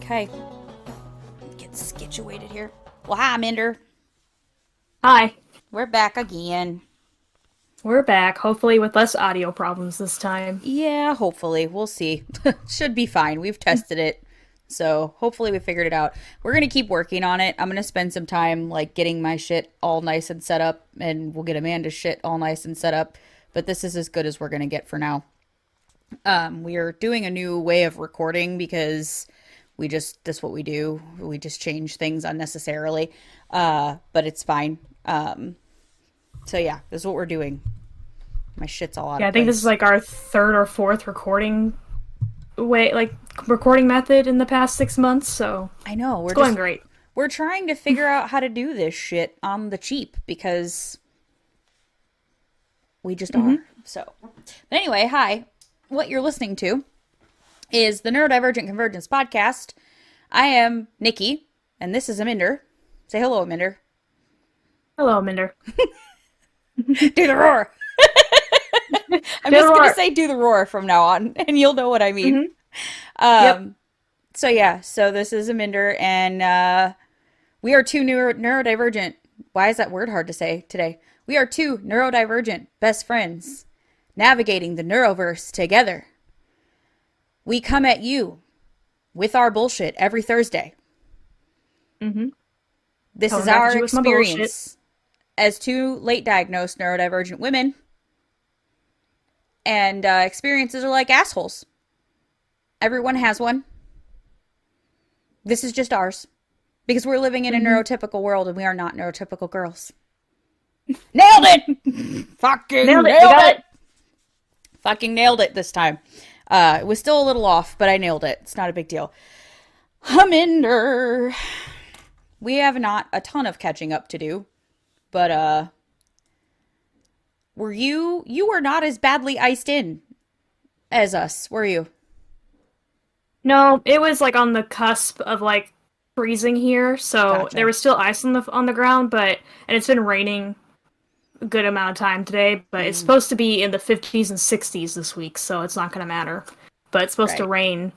Okay. Get situated here. Well, hi, Minder. Hi, We're back again. we're back, hopefully with less audio problems this time. Yeah, hopefully. We'll see. Should be fine. We've tested it. So hopefully we figured it out. We're going to keep working on it. I'm going to spend some time like getting my shit all nice and set up, and we'll get Amanda's shit all nice and set up. But this is as good as we're going to get for now. We are doing a new way of recording because that's what we do. We just change things unnecessarily. But it's fine. So yeah, this is what we're doing. My shit's all out Yeah, of I think this is place. like our third or fourth recording method in the past 6 months, so I know, it's going great. we're trying to figure out how to do this shit on the cheap because we just hmm are. So, but anyway, hi. What you're listening to is the Neurodivergent Convergence podcast. I am Nikki, and this is Aminder. Say hello, Aminder. Hello, Minder. Do the roar. I'm just gonna Taylor. say do the roar from now on, and you'll know what I mean. hmm Yep. Um, so yeah, so this is Aminder, and we are two neurodivergent. Why is that word hard to say today? We are two neurodivergent best friends navigating the neuroverse together. We come at you with our bullshit every Thursday. hmm This is Coming back our at you with my bullshit. experience as two late diagnosed neurodivergent women, and experiences are like assholes. Everyone has one. This is just ours because we're living in a hmm neurotypical world and we are not neurotypical girls. Nailed it! Fucking Nailed it. We nailed got it! it. Fucking nailed it this time. It was still a little off, but I nailed it. It's not a big deal. Huminder. We have not a ton of catching up to do, but were you were not as badly iced in as us, were you? No, it was like on the cusp of like freezing here, so there Gotcha. was still ice on the ground, and it's been raining a good amount of time today, but it's Mm, supposed to be in the 50s and 60s this week, so it's not going to matter. But it's supposed to right. rain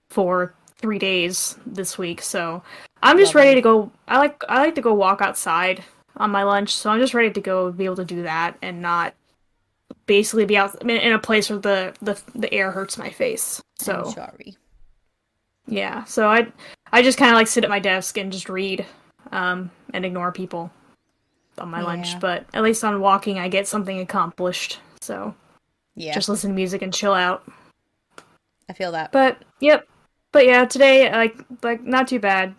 for 3 days this week, so I'm just ready Lovely. to go. I like to go walk outside on my lunch, so I'm just ready to go be able to do that and not basically be out in a place where the air hurts my face. I'm So sorry. yeah, so I just kind of like sit at my desk and just read, and ignore people on my lunch, Yeah. but at least on walking, I get something accomplished. So Yeah. just listen to music and chill out. I feel that. But yep, but yeah, today like not too bad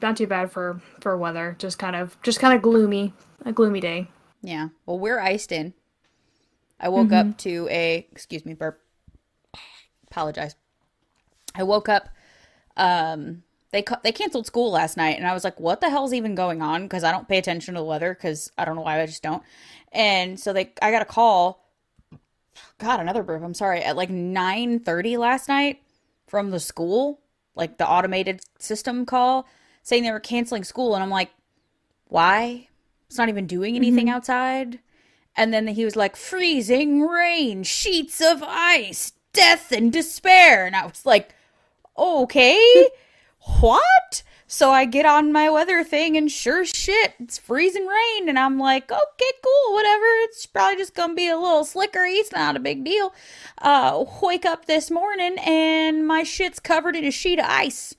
for weather. Just kind of gloomy, a gloomy day. Yeah. Well, we're iced in. I woke Mhm. up to a, excuse me, burp. Apologize. I woke up. They canceled school last night, and I was like, "What the hell's even going on?" Because I don't pay attention to the weather, because I don't know why, I just don't. And so I got a call. God, another burp. I'm sorry. At like 9:30 last night from the school, like the automated system call, saying they were canceling school, and I'm like, "Why? It's not even doing anything Mhm. outside." And then he was like, freezing rain, sheets of ice, death and despair. And I was like, okay, what? So I get on my weather thing, and sure shit, it's freezing rain. And I'm like, okay, cool, whatever. It's probably just going to be a little slickery. It's not a big deal. Wake up this morning and my shit's covered in a sheet of ice.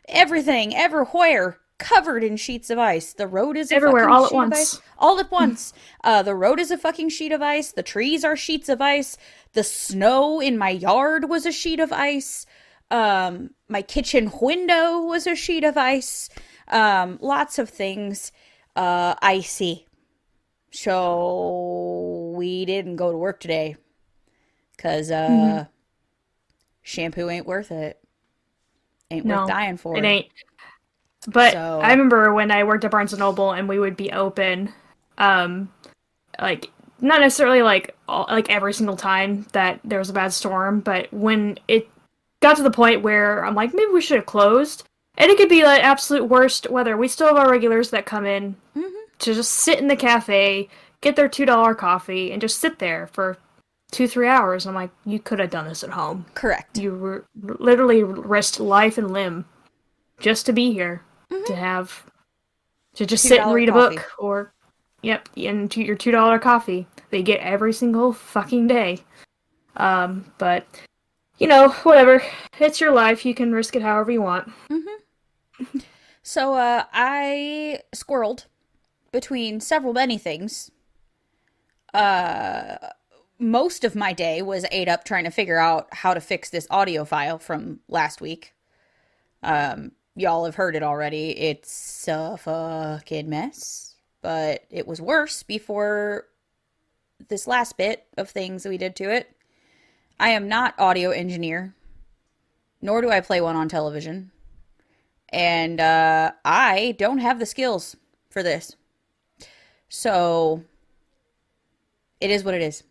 Everything, everywhere, covered in sheets of ice. The road is a Everywhere, fucking all at sheet of ice. once. All at once. The road is a fucking sheet of ice. The trees are sheets of ice. The snow in my yard was a sheet of ice. My kitchen window was a sheet of ice. Lots of things icy. So we didn't go to work today because Mhm. shampoo ain't worth it. Ain't worth No, dying it for. ain't. But I So remember when I worked at Barnes and Noble and we would be open, um, like not necessarily like every single time that there was a bad storm, but when it got to the point where I'm like, maybe we should have closed, and it could be like absolute worst weather. We still have our regulars that come in mhm. to just sit in the cafe, get their $2 coffee, and just sit there for 2 3 hours. I'm like, you could have done this at home. Correct. You literally risked life and limb just to be here, to have to just sit and $2 read a coffee. book or yep, and to your $2 coffee they get every single fucking day. But whatever. It's your life. You can risk it however you want. So, I squirreled between several many things. Most of my day was ate up trying to figure out how to fix this audio file from last week. Y'all have heard it already. It's a fucking mess, but it was worse before this last bit of things we did to it. I am not audio engineer, nor do I play one on television, and I don't have the skills for this. So it is what it is.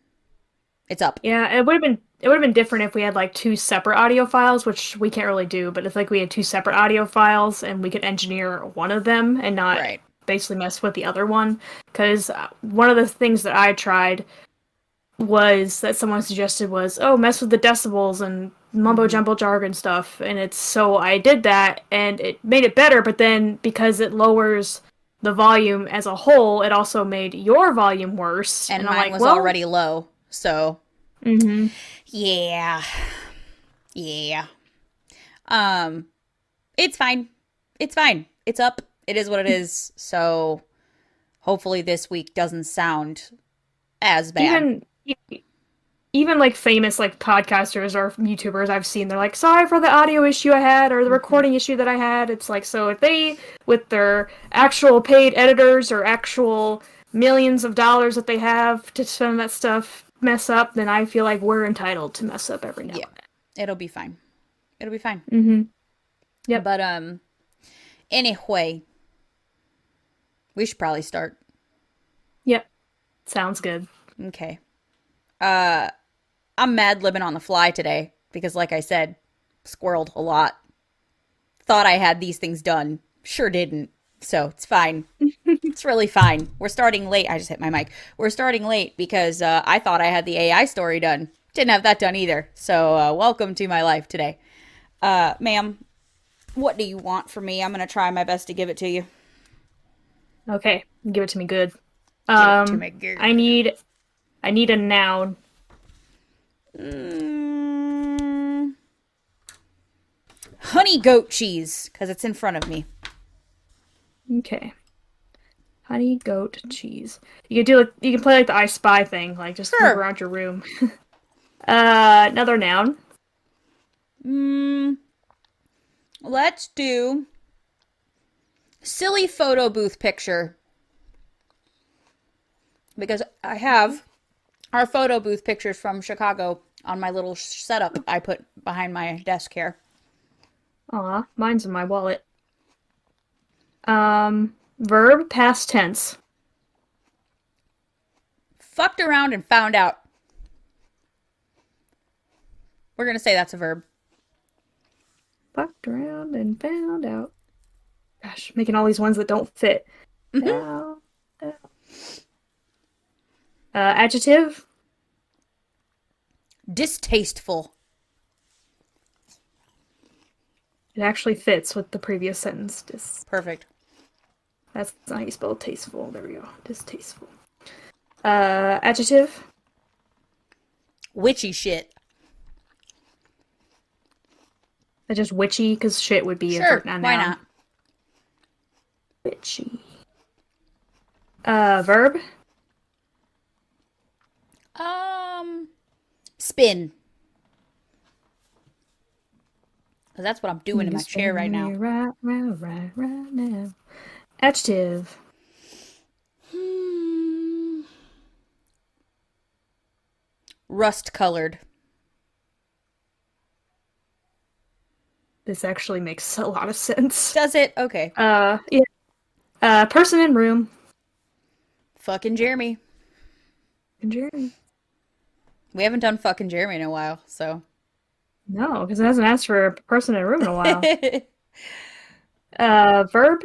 It's up. Yeah, it would have been different if we had like two separate audio files, which we can't really do, but if like we had two separate audio files and we could engineer one of them and not Right. basically mess with the other one. Because one of the things that I tried was that someone suggested was, oh, mess with the decibels and mumbo Mm-hmm. jumbo jargon stuff. And it's so I did that and it made it better, but then because it lowers the volume as a whole, it also made your volume worse. And And I'm mine like, was well, already low. So, mm-hmm. yeah. Yeah. Um, it's fine. It's fine. It's up. It is what it is. So, hopefully this week doesn't sound as bad. even even like famous like podcasters or YouTubers I've seen, they're like, sorry for the audio issue I had or the Mm-hmm. recording issue that I had. It's like, so if they, with their actual paid editors or actual millions of dollars that they have to spend on that stuff, mess up, then I feel like we're entitled to mess up every now Yeah. It'll be fine. It'll be fine. and then. Mm-hmm. Yep. But anyway, we should probably start. Yep. Sounds good. Okay. I'm mad libbing on the fly today because like I said, squirreled a lot. Thought I had these things done. Sure didn't. So, it's fine. It's really fine. We're starting late. I just hit my mic. We're starting late because I thought I had the AI story done. Didn't have that done either. So, welcome to my life today. Ma'am, what do you want from me? I'm going to try my best to give it to you. Okay. Give it to me good. Give it to Um, me I good. need I need a noun. Mm, honey goat cheese, because it's in front of me. Okay. Honey goat cheese. You can do like you can play like the I Spy thing, like just move Sure. around your room. Another noun. Mm, let's do silly photo booth picture. Because I have our photo booth pictures from Chicago on my little setup I put behind my desk here. Aw, mine's in my wallet. Verb past tense. Fucked around and found out. We're going to say that's a verb. Fucked around and found out. Gosh, making all these ones that don't fit. Found out. Adjective. Distasteful. It actually fits with the previous sentence. Perfect. That's not how you spell tasteful. There we go. Distasteful. Adjective. Witchy shit. That's just witchy, because shit would be a Sure, noun. why not? Witchy. Verb. Spin. Because that's what I'm doing in my Just chair right spin now. me right now. Adjective. Rust colored. This actually makes a lot of sense. Does it? Okay. Yeah. Person in room. Fucking Jeremy. Jeremy. We haven't done fucking Jeremy in a while, so. No, because it hasn't asked for a person in a room in a while. Verb.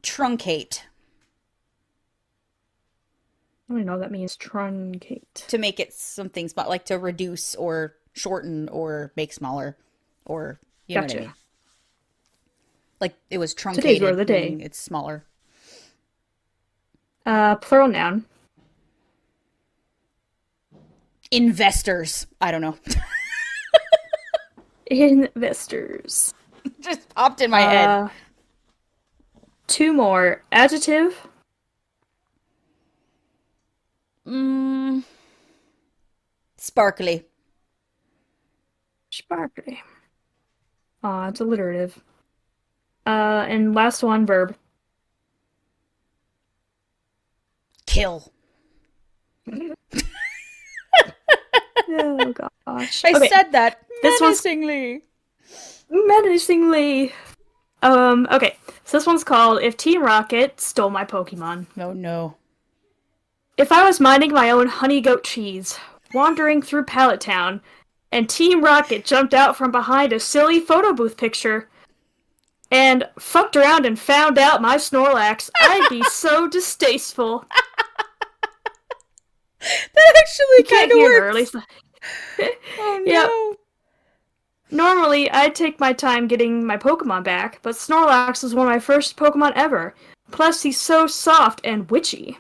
Truncate. I don't even know what that means. Truncate. To make it something small, like to reduce or shorten or make smaller. or you know what I Gotcha. mean. Like it was Today's word of truncated, the day. meaning it's smaller. Plural noun. Investors. I don't know. Investors. Just popped in my head. Uh, two more. Adjective. Mm, sparkly. Sparkly. It's alliterative. And last one, verb. Kill. Oh gosh. I Okay, said that this one's menacingly. menacingly. Okay. So this one's called If Team Rocket Stole My Pokemon. Oh no. If I was minding my own honey goat cheese, wandering through Pallet Town, and Team Rocket jumped out from behind a silly photo booth picture and fucked around and found out my Snorlax, I'd be so distasteful. That You actually kind can't of hear her, at works. least. Oh Yep. no. Normally, I'd take my time getting my Pokemon back, but Snorlax was one of my first Pokemon ever. Plus, he's so soft and witchy.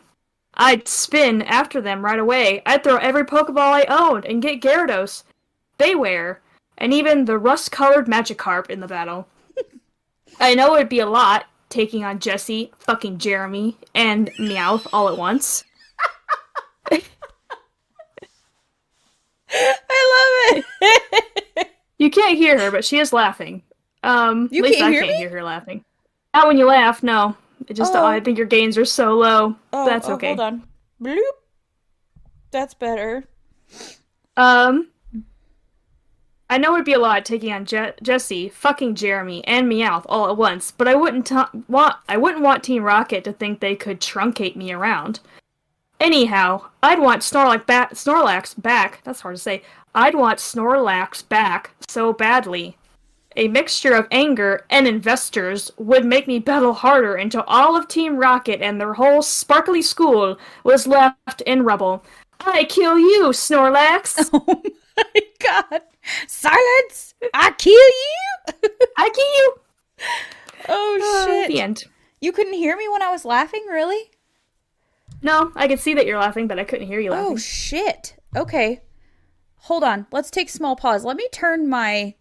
I'd spin after them right away. I'd throw every Pokeball I owned and get Gyarados, Bayware, and even the rust-colored Magikarp in the battle. I know it'd be a lot, taking on Jessie, fucking Jeremy, and Meowth all at once. I love it. You can't hear her, but she is laughing. At You least can't I hear can't me? hear her laughing. Not when you laugh, no. It just, I Oh. think your gains are so low. That's okay. Hold on. Bloop. That's better. Um, I know it'd be a lot taking on Jessie, fucking Jeremy, and Meowth all at once, but I wouldn't want Team Rocket to think they could truncate me around. Anyhow, I'd want Snorlax back. That's hard to say. I'd want Snorlax back so badly. A mixture of anger and investors would make me battle harder until all of Team Rocket and their whole sparkly school was left in rubble. I kill you, Snorlax! Oh my god. Silence! I kill you! I kill you! Oh shit. The end. You couldn't hear me when I was laughing, really? No, I could see that you're laughing, but I couldn't hear you laughing. Oh shit. Okay. Hold on. Let's take a small pause. Let me turn my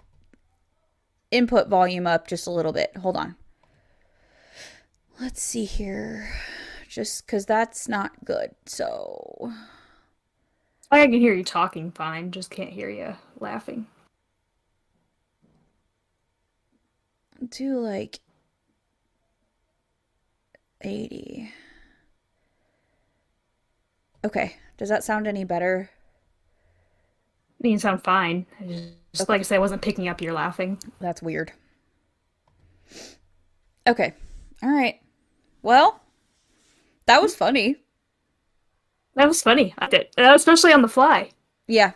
input volume up just a little bit. Hold on. Let's see here. Just because that's not good. So. I can hear you talking fine, just can't hear you laughing. Do like 80. Okay. Does that sound any better? I mean, you sound fine. Just like I said, I wasn't picking up your laughing. That's weird. Okay. All right. Well, that was funny. That was funny. I did, especially on the fly. Yeah.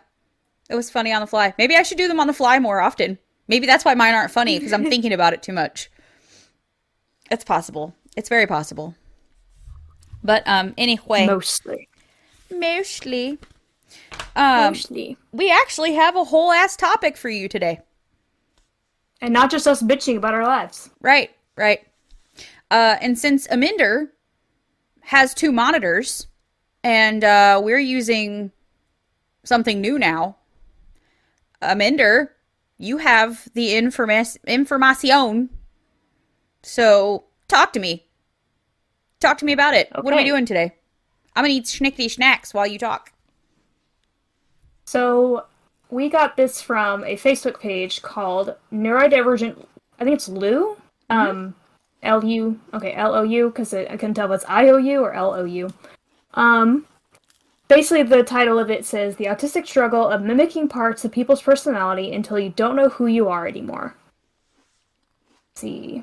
It was funny on the fly. Maybe I should do them on the fly more often. Maybe that's why mine aren't funny, because I'm thinking about it too much. It's possible. It's very possible. But anyway. Mostly. Mostly. Mostly. We actually have a whole ass topic for you today. And not just us bitching about our lives. Right, right. And since Aminder has 2 monitors, and we're using something new now, Aminder, you have the information. So talk to me. Talk to me about it. Okay. What are we doing today? I'm gonna eat schnickety snacks while you talk. So, we got this from a Facebook page called Neurodivergent. I think it's Lou. L-U. Okay, L-O-U, because I couldn't tell if it's I-O-U or L-O-U. Basically, the title of it says, The Autistic Struggle of Mimicking Parts of People's Personality Until You Don't Know Who You Are Anymore. Let's see.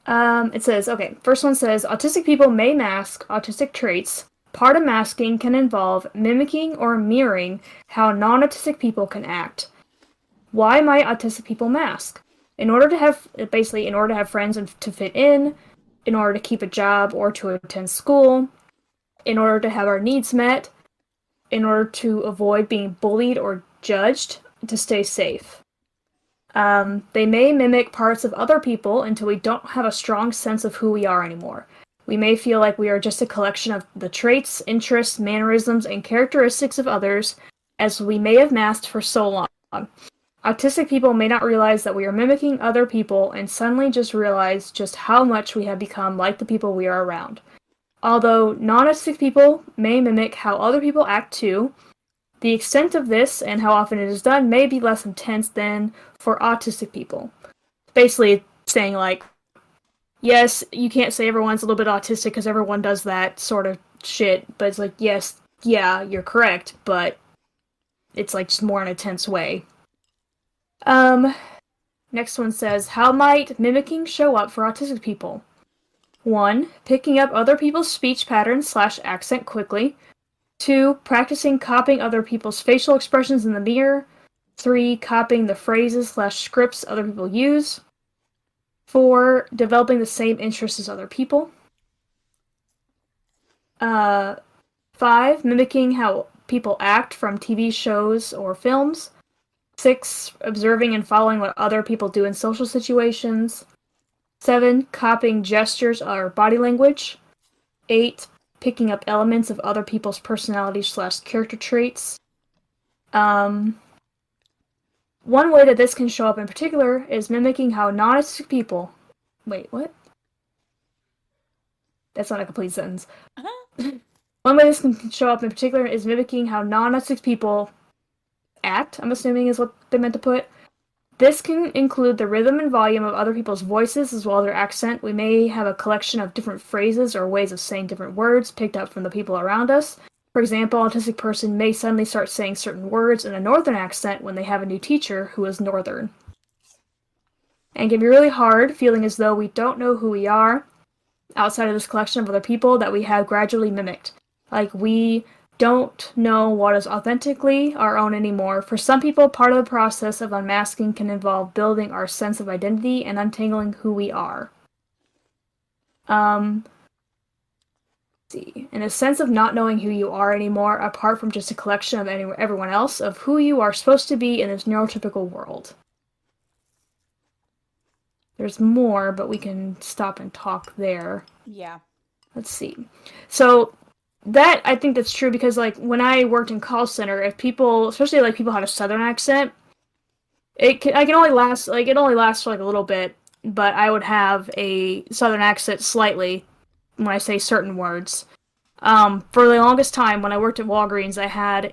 It says, okay, first one says, autistic people may mask autistic traits. Part of masking can involve mimicking or mirroring how non-autistic people can act. Why might autistic people mask? In order to have friends and to fit in order to keep a job or to attend school, in order to have our needs met, in order to avoid being bullied or judged, to stay safe. They may mimic parts of other people until we don't have a strong sense of who we are anymore. We may feel like we are just a collection of the traits, interests, mannerisms, and characteristics of others, as we may have masked for so long. Autistic people may not realize that we are mimicking other people and suddenly just realize just how much we have become like the people we are around. Although non-autistic people may mimic how other people act too, the extent of this and how often it is done may be less intense than for autistic people. Basically saying like, yes, you can't say everyone's a little bit autistic because everyone does that sort of shit, but it's like, yes, yeah, you're correct, but it's like just more in a tense way. Next one says, how might mimicking show up for autistic people? 1. Picking up other people's speech patterns / accent quickly. 2. Practicing copying other people's facial expressions in the mirror. 3. Copying the phrases / scripts other people use. 4. Developing the same interests as other people. 5. Mimicking how people act from TV shows or films. 6. Observing and following what other people do in social situations. 7. Copying gestures or body language. 8. Picking up elements of other people's personality / character traits. One way that this can show up in particular is mimicking how non-autistic people... Wait, what? That's not a complete sentence. One way this can show up in particular is mimicking how non-autistic people act, I'm assuming is what they meant to put. This can include the rhythm and volume of other people's voices as well as their accent. We may have a collection of different phrases or ways of saying different words picked up from the people around us. For example, an autistic person may suddenly start saying certain words in a northern accent when they have a new teacher who is northern. And it can be really hard, feeling as though we don't know who we are outside of this collection of other people that we have gradually mimicked. Like, we don't know what is authentically our own anymore. For some people, part of the process of unmasking can involve building our sense of identity and untangling who we are. Let's see. In a sense of not knowing who you are anymore, apart from just a collection of everyone else, of who you are supposed to be in this neurotypical world. There's more, but we can stop and talk there. Yeah. Let's see. So that, I think that's true because, like, when I worked in call center, if people, especially, like, people had a southern accent, it only lasts for, like, a little bit, but I would have a southern accent slightly when I say certain words. For the longest time, when I worked at Walgreens, I had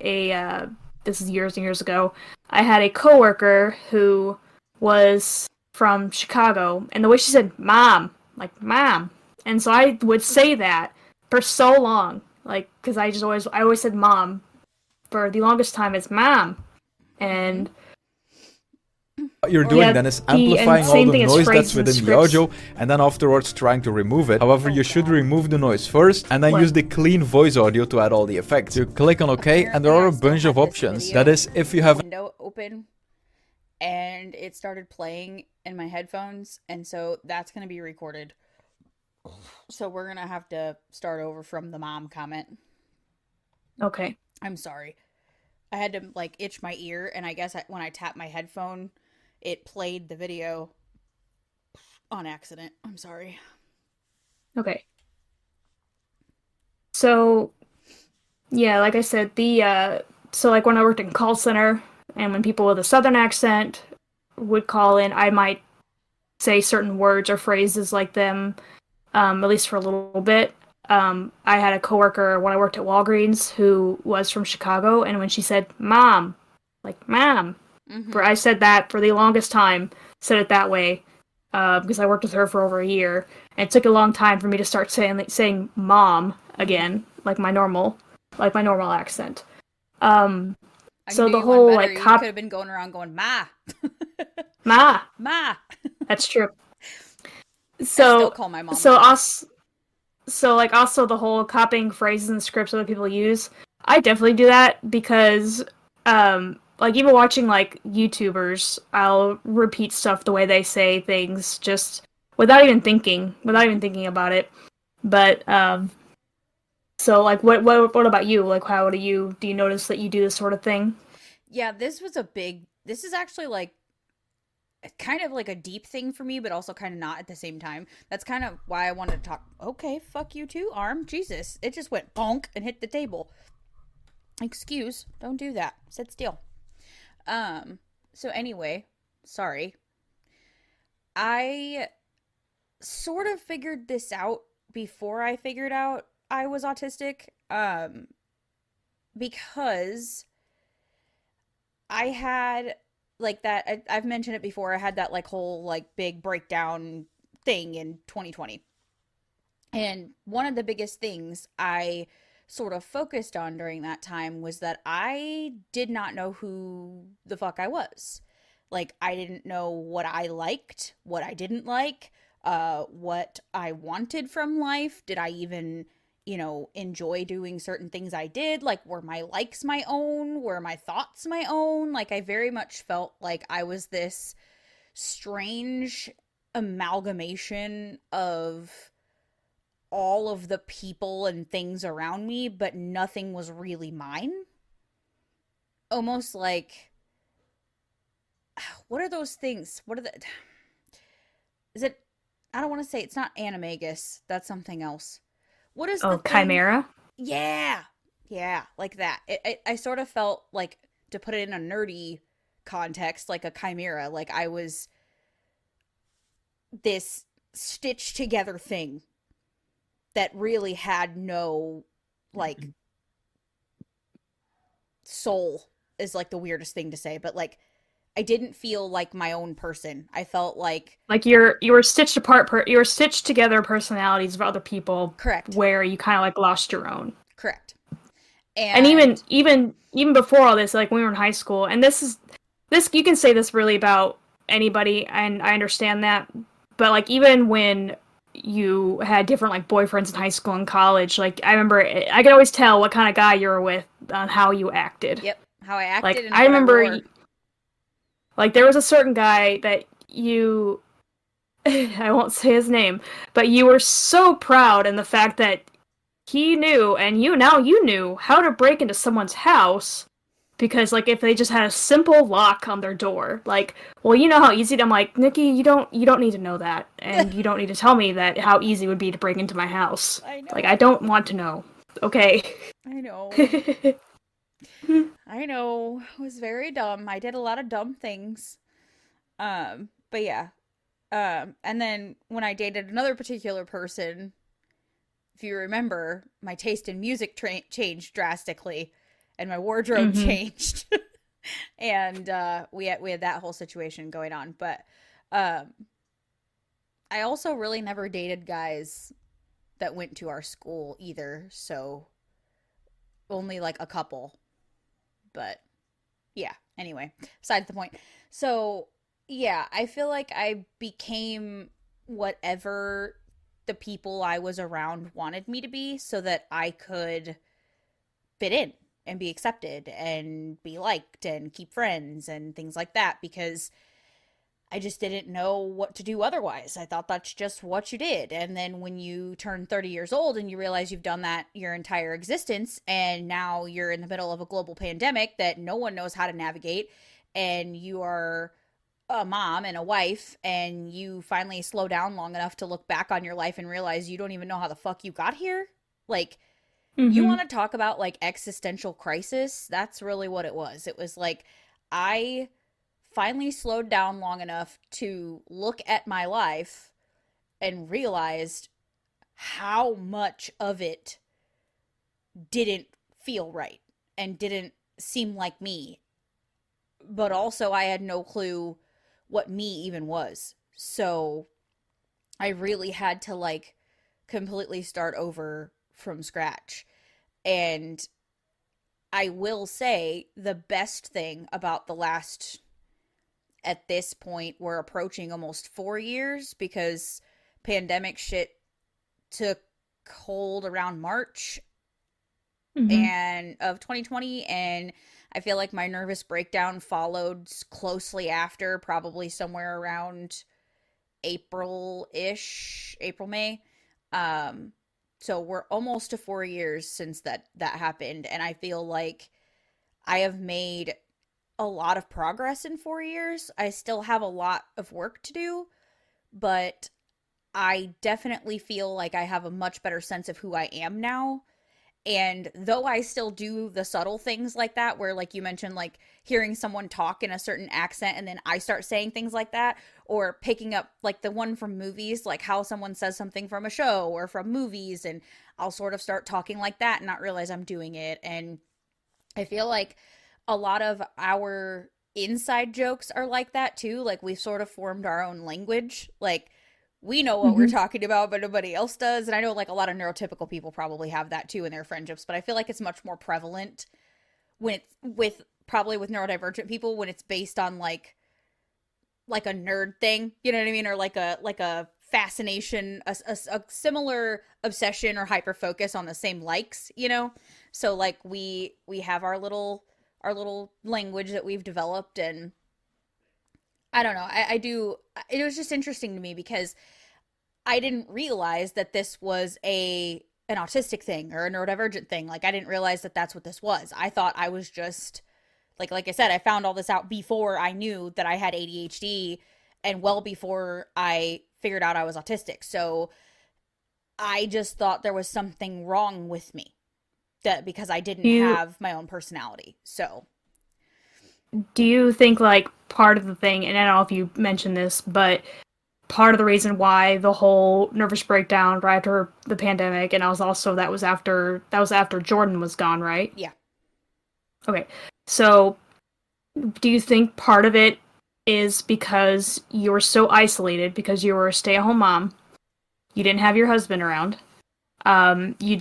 this is years and years ago, I had a coworker who was from Chicago, and the way she said "mom," like "mom," and so I would say that for so long, like, because I always said "mom" for the longest time. It's "mom," and what you're doing then is amplifying all the noise that's within the audio and then afterwards trying to remove it. However, you should remove the noise first and then use the clean voice audio to add all the effects. You click on OK and there are a bunch of options. That is, if you have a window open and it started playing in my headphones, and so that's going to be recorded. So we're going to have to start over from the mom comment. Okay. I'm sorry. I had to, like, itch my ear, and I guess when I tapped my headphone, it played the video on accident. I'm sorry. Okay. So, yeah, like I said, so like when I worked in call center, and when people with a southern accent would call in, I might say certain words or phrases like them, at least for a little bit. I had a coworker when I worked at Walgreens who was from Chicago, and when she said "mom," like "mom," I said that for the longest time, said it that way, because I worked with her for over a year, and it took a long time for me to start saying "mom" again, like my normal accent. So the whole like you could have been going around going "ma," "ma," "ma." That's true. So I still call my mom. So like also the whole copying phrases and scripts other people use. I definitely do that because like even watching like YouTubers, I'll repeat stuff the way they say things just without even thinking about it. But so like what about you? Like how do you notice that you do this sort of thing? Yeah, this was a big this is actually like kind of like a deep thing for me, but also kind of not at the same time. That's kind of why I wanted to talk. Okay, fuck you too, arm. Jesus, it just went bonk and hit the table. Excuse, don't do that. Sit still. So anyway, sorry. I sort of figured this out before I figured out I was autistic. Because I had like that. I've mentioned it before. I had that like whole like big breakdown thing in 2020. And one of the biggest things I sort of focused on during that time was that I did not know who the fuck I was. Like, I didn't know what I liked, what I didn't like, what I wanted from life. Did I even, enjoy doing certain things I did? Like, were my likes my own? Were my thoughts my own? Like, I very much felt like I was this strange amalgamation of all of the people and things around me, but nothing was really mine. Almost like, what are those things? What are the, is it, I don't want to say, it's not animagus. That's something else. What is the thing? Chimera? Yeah. Yeah, like that. I sort of felt like, to put it in a nerdy context, like a chimera. Like I was this stitched together thing that really had no, like, soul is like the weirdest thing to say, but like I didn't feel like my own person. I felt like you were stitched apart. You were stitched together personalities of other people. Correct. Where you kind of like lost your own. Correct. And even before all this, like when we were in high school, and this you can say this really about anybody, and I understand that, but like even when you had different like boyfriends in high school and college, like I remember I could always tell what kind of guy you were with on how you acted. Yep, how I acted. Like and I remember, like there was a certain guy that you, I won't say his name, but you were so proud in the fact that he knew, and you knew how to break into someone's house. Because, like, if they just had a simple lock on their door, like, well, you know how easy. I'm like, Nikki, you don't need to know that, and you don't need to tell me that how easy it would be to break into my house. I know. Like, I don't want to know. Okay. I know. I know. It was very dumb. I did a lot of dumb things. But yeah. And then when I dated another particular person, if you remember, my taste in music changed drastically. And my wardrobe changed. And we had that whole situation going on. But I also really never dated guys that went to our school either. So only like a couple. But yeah, anyway, besides the point. So yeah, I feel like I became whatever the people I was around wanted me to be so that I could fit in and be accepted and be liked and keep friends and things like that, because I just didn't know what to do otherwise. I thought that's just what you did. And then when you turn 30 years old and you realize you've done that your entire existence, and now you're in the middle of a global pandemic that no one knows how to navigate, and you are a mom and a wife, and you finally slow down long enough to look back on your life and realize you don't even know how the fuck you got here. Like, you want to talk about like existential crisis? That's really what it was. It was like I finally slowed down long enough to look at my life and realized how much of it didn't feel right and didn't seem like me. But also I had no clue what me even was. So I really had to like completely start over from scratch. And I will say the best thing about the last, at this point, we're approaching almost 4 years, because pandemic shit took hold around March and of 2020, and I feel like my nervous breakdown followed closely after, probably somewhere around April-ish, April, May. So we're almost to 4 years since that happened, and I feel like I have made a lot of progress in 4 years. I still have a lot of work to do, but I definitely feel like I have a much better sense of who I am now. And though I still do the subtle things like that, where like you mentioned, like hearing someone talk in a certain accent and then I start saying things like that, or picking up like the one from movies, like how someone says something from a show or from movies, and I'll sort of start talking like that and not realize I'm doing it. And I feel like a lot of our inside jokes are like that too. Like we've sort of formed our own language. Like we know what we're talking about, but nobody else does. And I know like a lot of neurotypical people probably have that too in their friendships, but I feel like it's much more prevalent when it's with probably with neurodivergent people when it's based on like a nerd thing, you know what I mean? Or like a fascination, a similar obsession or hyper focus on the same likes, you know? So like we have our little language that we've developed, and I don't know. I do. It was just interesting to me because I didn't realize that this was an autistic thing or a neurodivergent thing. Like I didn't realize that that's what this was. I thought I was just like I said, I found all this out before I knew that I had ADHD and well before I figured out I was autistic. So I just thought there was something wrong with me that because I didn't have my own personality. So do you think like part of the thing, and I don't know if you mentioned this, but part of the reason why the whole nervous breakdown right after the pandemic, and I was also that was after Jordan was gone, right? Yeah. Okay. So do you think part of it is because you were so isolated because you were a stay-at-home mom, you didn't have your husband around, you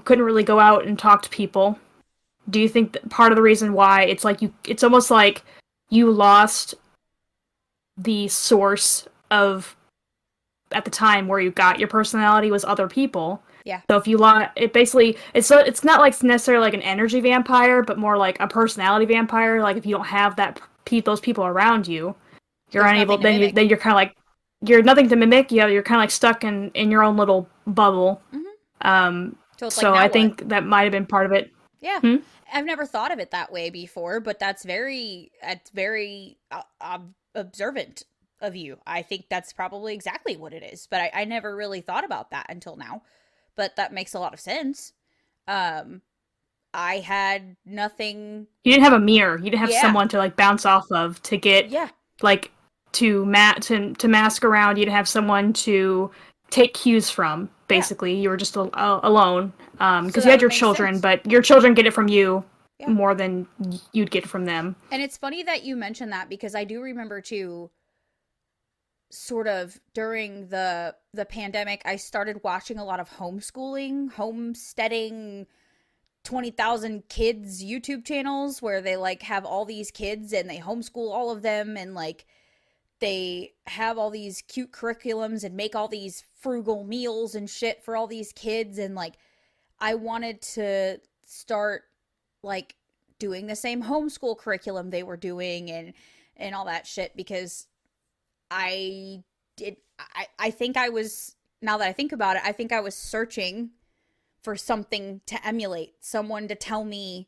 couldn't really go out and talk to people? Do you think that part of the reason why it's almost like you lost the source of at the time where you got your personality was other people? Yeah. So if you lost it, basically it's not like necessarily like an energy vampire, but more like a personality vampire. Like if you don't have those people around you, you're unable. Then you're kind of like you're nothing to mimic. You're kind of like stuck in your own little bubble. Mm-hmm. So I think that might have been part of it. Yeah. I've never thought of it that way before, but that's very observant of you. I think that's probably exactly what it is, but I never really thought about that until now. But that makes a lot of sense. I had nothing. You didn't have a mirror. You didn't have someone to like bounce off of to get like to mask around. You didn't have someone to take cues from. Basically, you were just alone because you had your children, but your children get it from you more than you'd get from them. And it's funny that you mentioned that because I do remember too, sort of during the pandemic, I started watching a lot of homesteading 20,000 kids YouTube channels where they like have all these kids and they homeschool all of them, and like they have all these cute curriculums and make all these frugal meals and shit for all these kids. And like I wanted to start like doing the same homeschool curriculum they were doing and all that shit, because I think I was, now that I think about it, I think I was searching for something to emulate, someone to tell me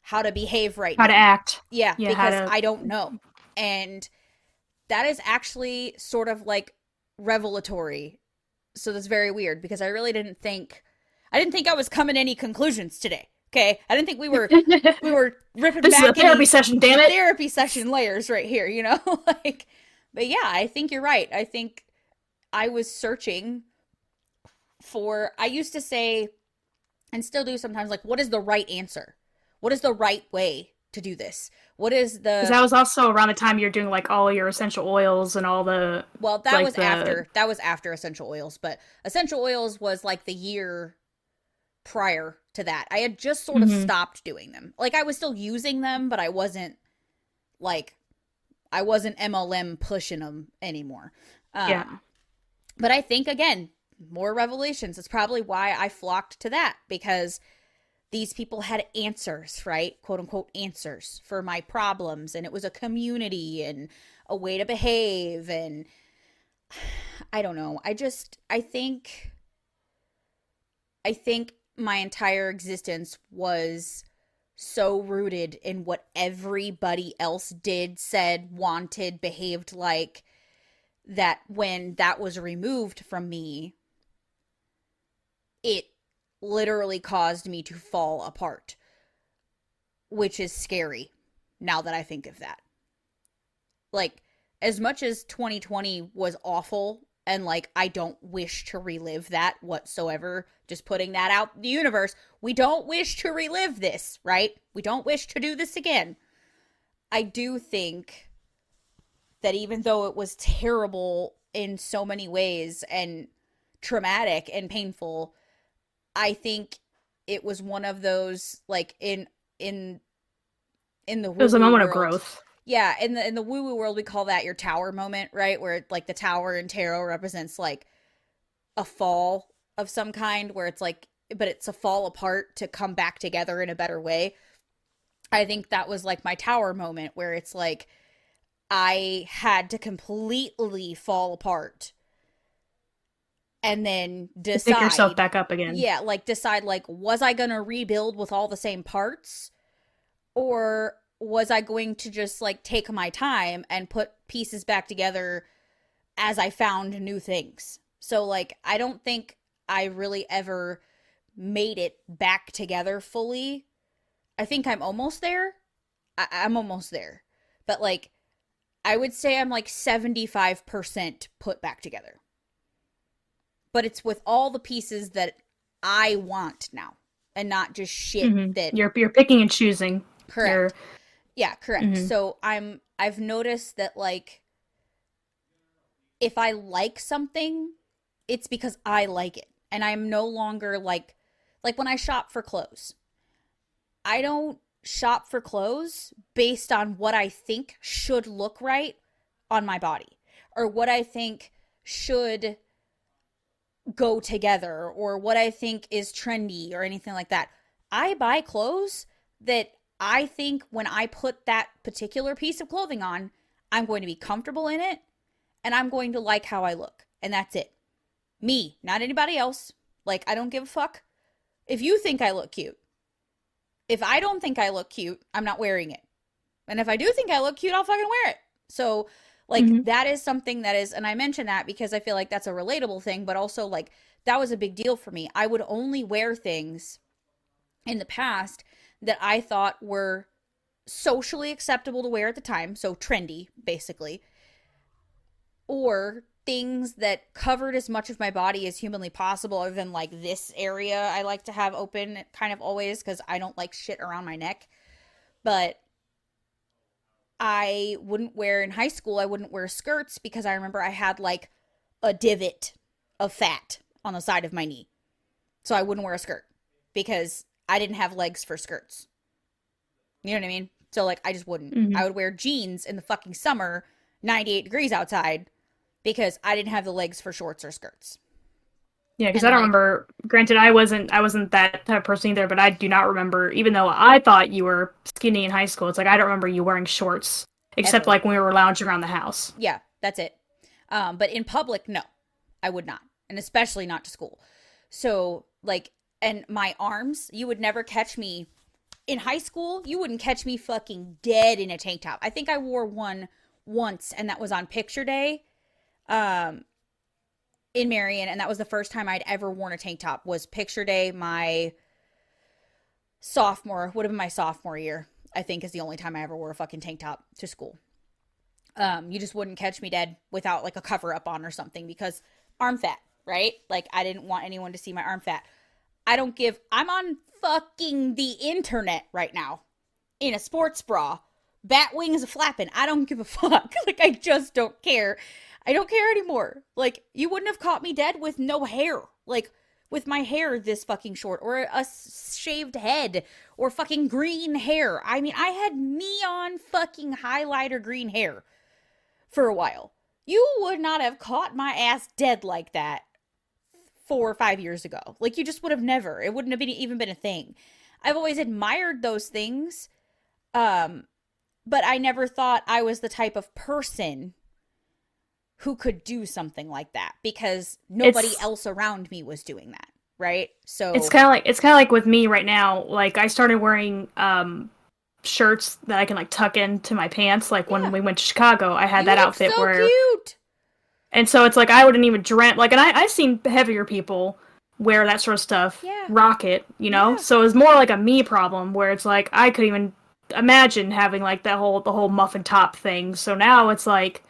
how to behave right now. How to act. Yeah, because I don't know. And that is actually sort of like revelatory. So that's very weird because I really didn't think I was coming to any conclusions today. Okay, I didn't think we were ripping this back is a therapy session, damn it. Therapy session layers right here, you know? Like, but yeah, I think you're right. I think I was searching for, I used to say, and still do sometimes, like, what is the right answer? What is the right way to do this? What is the... Because that was also around the time you're doing, like, all your essential oils and all the... Well, that like was after. That was after essential oils. But essential oils was, like, the year prior to that. I had just sort of stopped doing them. Like, I was still using them, but I wasn't MLM pushing them anymore. But I think, again, more revelations. It's probably why I flocked to that, because these people had answers, right? Quote unquote answers for my problems. And it was a community and a way to behave. And I don't know. I think my entire existence was so rooted in what everybody else did, said, wanted, behaved like, that when that was removed from me, it literally caused me to fall apart, which is scary now that I think of that. Like, as much as 2020 was awful, and like, I don't wish to relive that whatsoever, just putting that out in the universe, we don't wish to relive this, right? We don't wish to do this again. I do think that even though it was terrible in so many ways and traumatic and painful, I think it was one of those, like, in the it was a moment of growth. Yeah, in the woo-woo world, we call that your tower moment, right? Where, like, the tower in tarot represents, like, a fall of some kind, where it's like, but it's a fall apart to come back together in a better way. I think that was, like, my tower moment, where it's like, I had to completely fall apart and then decide. Pick yourself back up again. Yeah, like, decide, like, was I gonna rebuild with all the same parts? Or was I going to just, like, take my time and put pieces back together as I found new things? So, like, I don't think I really ever made it back together fully. I think I'm almost there. I'm almost there. But, like, I would say I'm, like, 75% put back together. But it's with all the pieces that I want now, and not just shit that... You're picking and choosing. Correct. Yeah, correct. So I've noticed that, like, if I like something, it's because I like it. And I'm no longer like when I shop for clothes, I don't shop for clothes based on what I think should look right on my body, or what I think should go together, or what I think is trendy, or anything like that. I buy clothes that I think when I put that particular piece of clothing on, I'm going to be comfortable in it, and I'm going to like how I look. And that's it. Me, not anybody else. Like, I don't give a fuck if you think I look cute. If I don't think I look cute, I'm not wearing it. And if I do think I look cute, I'll fucking wear it. So, like, that is something that is, and I mention that because I feel like that's a relatable thing, but also, like, that was a big deal for me. I would only wear things in the past that I thought were socially acceptable to wear at the time, so trendy, basically, or things that covered as much of my body as humanly possible, other than, like, this area I like to have open kind of always, because I don't like shit around my neck. But I wouldn't wear, in high school, I wouldn't wear skirts because I remember I had, like, a divot of fat on the side of my knee. So I wouldn't wear a skirt because I didn't have legs for skirts. You know what I mean? So, like, I just wouldn't. I would wear jeans in the fucking summer, 98 degrees outside, because I didn't have the legs for shorts or skirts. Yeah, because I don't remember. Granted, I wasn't that type of person either, but I do not remember. Even though I thought you were skinny in high school, it's like I don't remember you wearing shorts, except like when we were lounging around the house. Yeah, that's it. But in public, no, I would not, and especially not to school. So, like, and my arms, you would never catch me in high school. You wouldn't catch me fucking dead in a tank top. I think I wore one once, and that was on picture day. In Marion, and that was the first time I'd ever worn a tank top, was picture day would have been my sophomore year, I think, is the only time I ever wore a fucking tank top to school. You just wouldn't catch me dead without, like, a cover up on or something, because arm fat, right? Like, I didn't want anyone to see my arm fat. I'm on fucking the internet right now in a sports bra, bat wings flapping. I don't give a fuck. Like, I just don't care. I don't care anymore. Like, you wouldn't have caught me dead with no hair. Like, with my hair this fucking short, or a shaved head, or fucking green hair. I mean, I had neon fucking highlighter green hair for a while. You would not have caught my ass dead like that 4 or 5 years ago. Like, you just would have never. It wouldn't have even been a thing. I've always admired those things, but I never thought I was the type of person who could do something like that, because nobody else around me was doing that, right? So it's kind of like with me right now. Like I started wearing shirts that I can like tuck into my pants. Like when we went to Chicago, I had that outfit so where cute. And so it's like I wouldn't even dream like, and I've seen heavier people wear that sort of stuff, rock it, you know. So it's more like a me problem where it's like I couldn't even imagine having like the whole muffin top thing. So now it's like,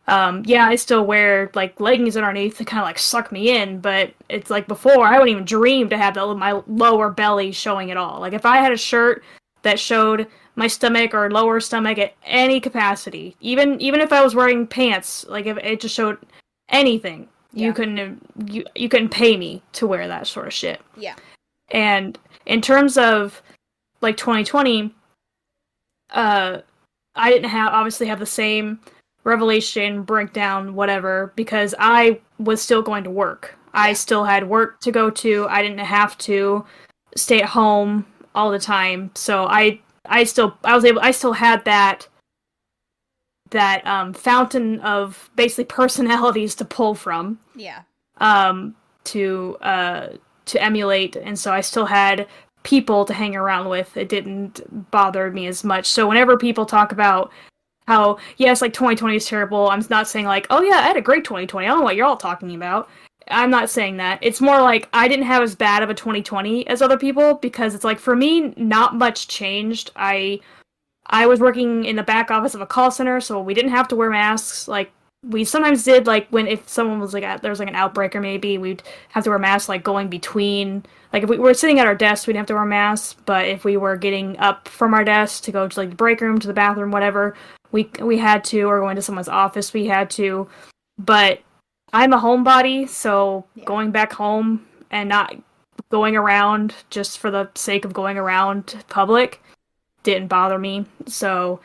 I still wear like leggings underneath to kind of like suck me in, but it's like before I wouldn't even dream to have my lower belly showing at all. Like if I had a shirt that showed my stomach or lower stomach at any capacity, even if I was wearing pants, like if it just showed anything, you couldn't pay me to wear that sort of shit. Yeah. And in terms of like 2020, I didn't obviously have the same revelation, breakdown, whatever, because I was still going to work. I still had work to go to. I didn't have to stay at home all the time. So I still had that fountain of basically personalities to pull from. Yeah. To emulate, and so I still had people to hang around with. It didn't bother me as much. So whenever people talk about how, yes, like 2020 is terrible, I'm not saying like, oh yeah, I had a great 2020. I don't know what you're all talking about. I'm not saying that. It's more like I didn't have as bad of a 2020 as other people, because it's like for me, not much changed. I was working in the back office of a call center, so we didn't have to wear masks. Like we sometimes did, like when if someone was like there was like an outbreak or maybe we'd have to wear masks, like going between. Like if we were sitting at our desk, we'd have to wear masks. But if we were getting up from our desk to go to like the break room, to the bathroom, whatever, we had to, or going to someone's office, we had to. But I'm a homebody, so going back home and not going around just for the sake of going around public didn't bother me. So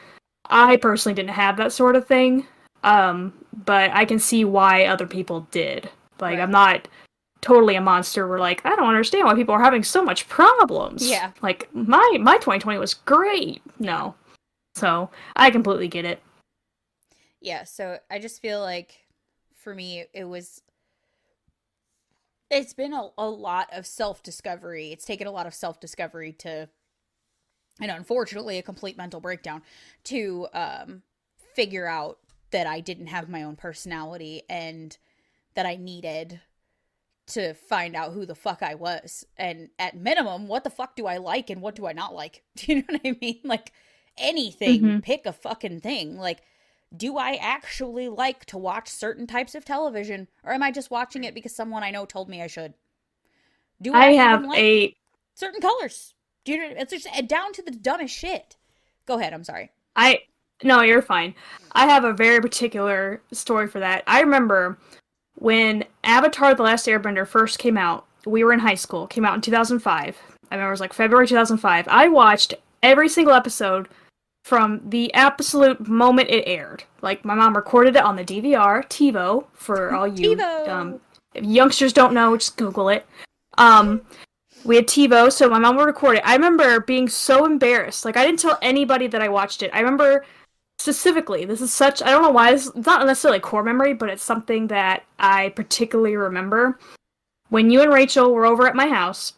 I personally didn't have that sort of thing. But I can see why other people did. Like, I'm not totally a monster where, like, I don't understand why people are having so much problems. Yeah. Like, my 2020 was great. No. So, I completely get it. Yeah, so I just feel like, for me, it's been a lot of self-discovery. It's taken a lot of self-discovery to, and unfortunately, a complete mental breakdown, to figure out that I didn't have my own personality and that I needed to find out who the fuck I was. And at minimum, what the fuck do I like and what do I not like? Do you know what I mean? Like, anything, pick a fucking thing. Like, do I actually like to watch certain types of television, or am I just watching it because someone I know told me I should? Do I have even like certain colors? Do you know, it's just down to the dumbest shit. Go ahead, I'm sorry. No, you're fine. I have a very particular story for that. I remember when Avatar: The Last Airbender first came out, we were in high school. It came out in 2005. I remember it was like February 2005. I watched every single episode from the absolute moment it aired. Like, my mom recorded it on the DVR, TiVo, for all you if youngsters don't know, just Google it. We had TiVo, so my mom would record it. I remember being so embarrassed. Like, I didn't tell anybody that I watched it. I remember specifically, this is such, I don't know why, it's not necessarily a core memory, but it's something that I particularly remember. When you and Rachel were over at my house,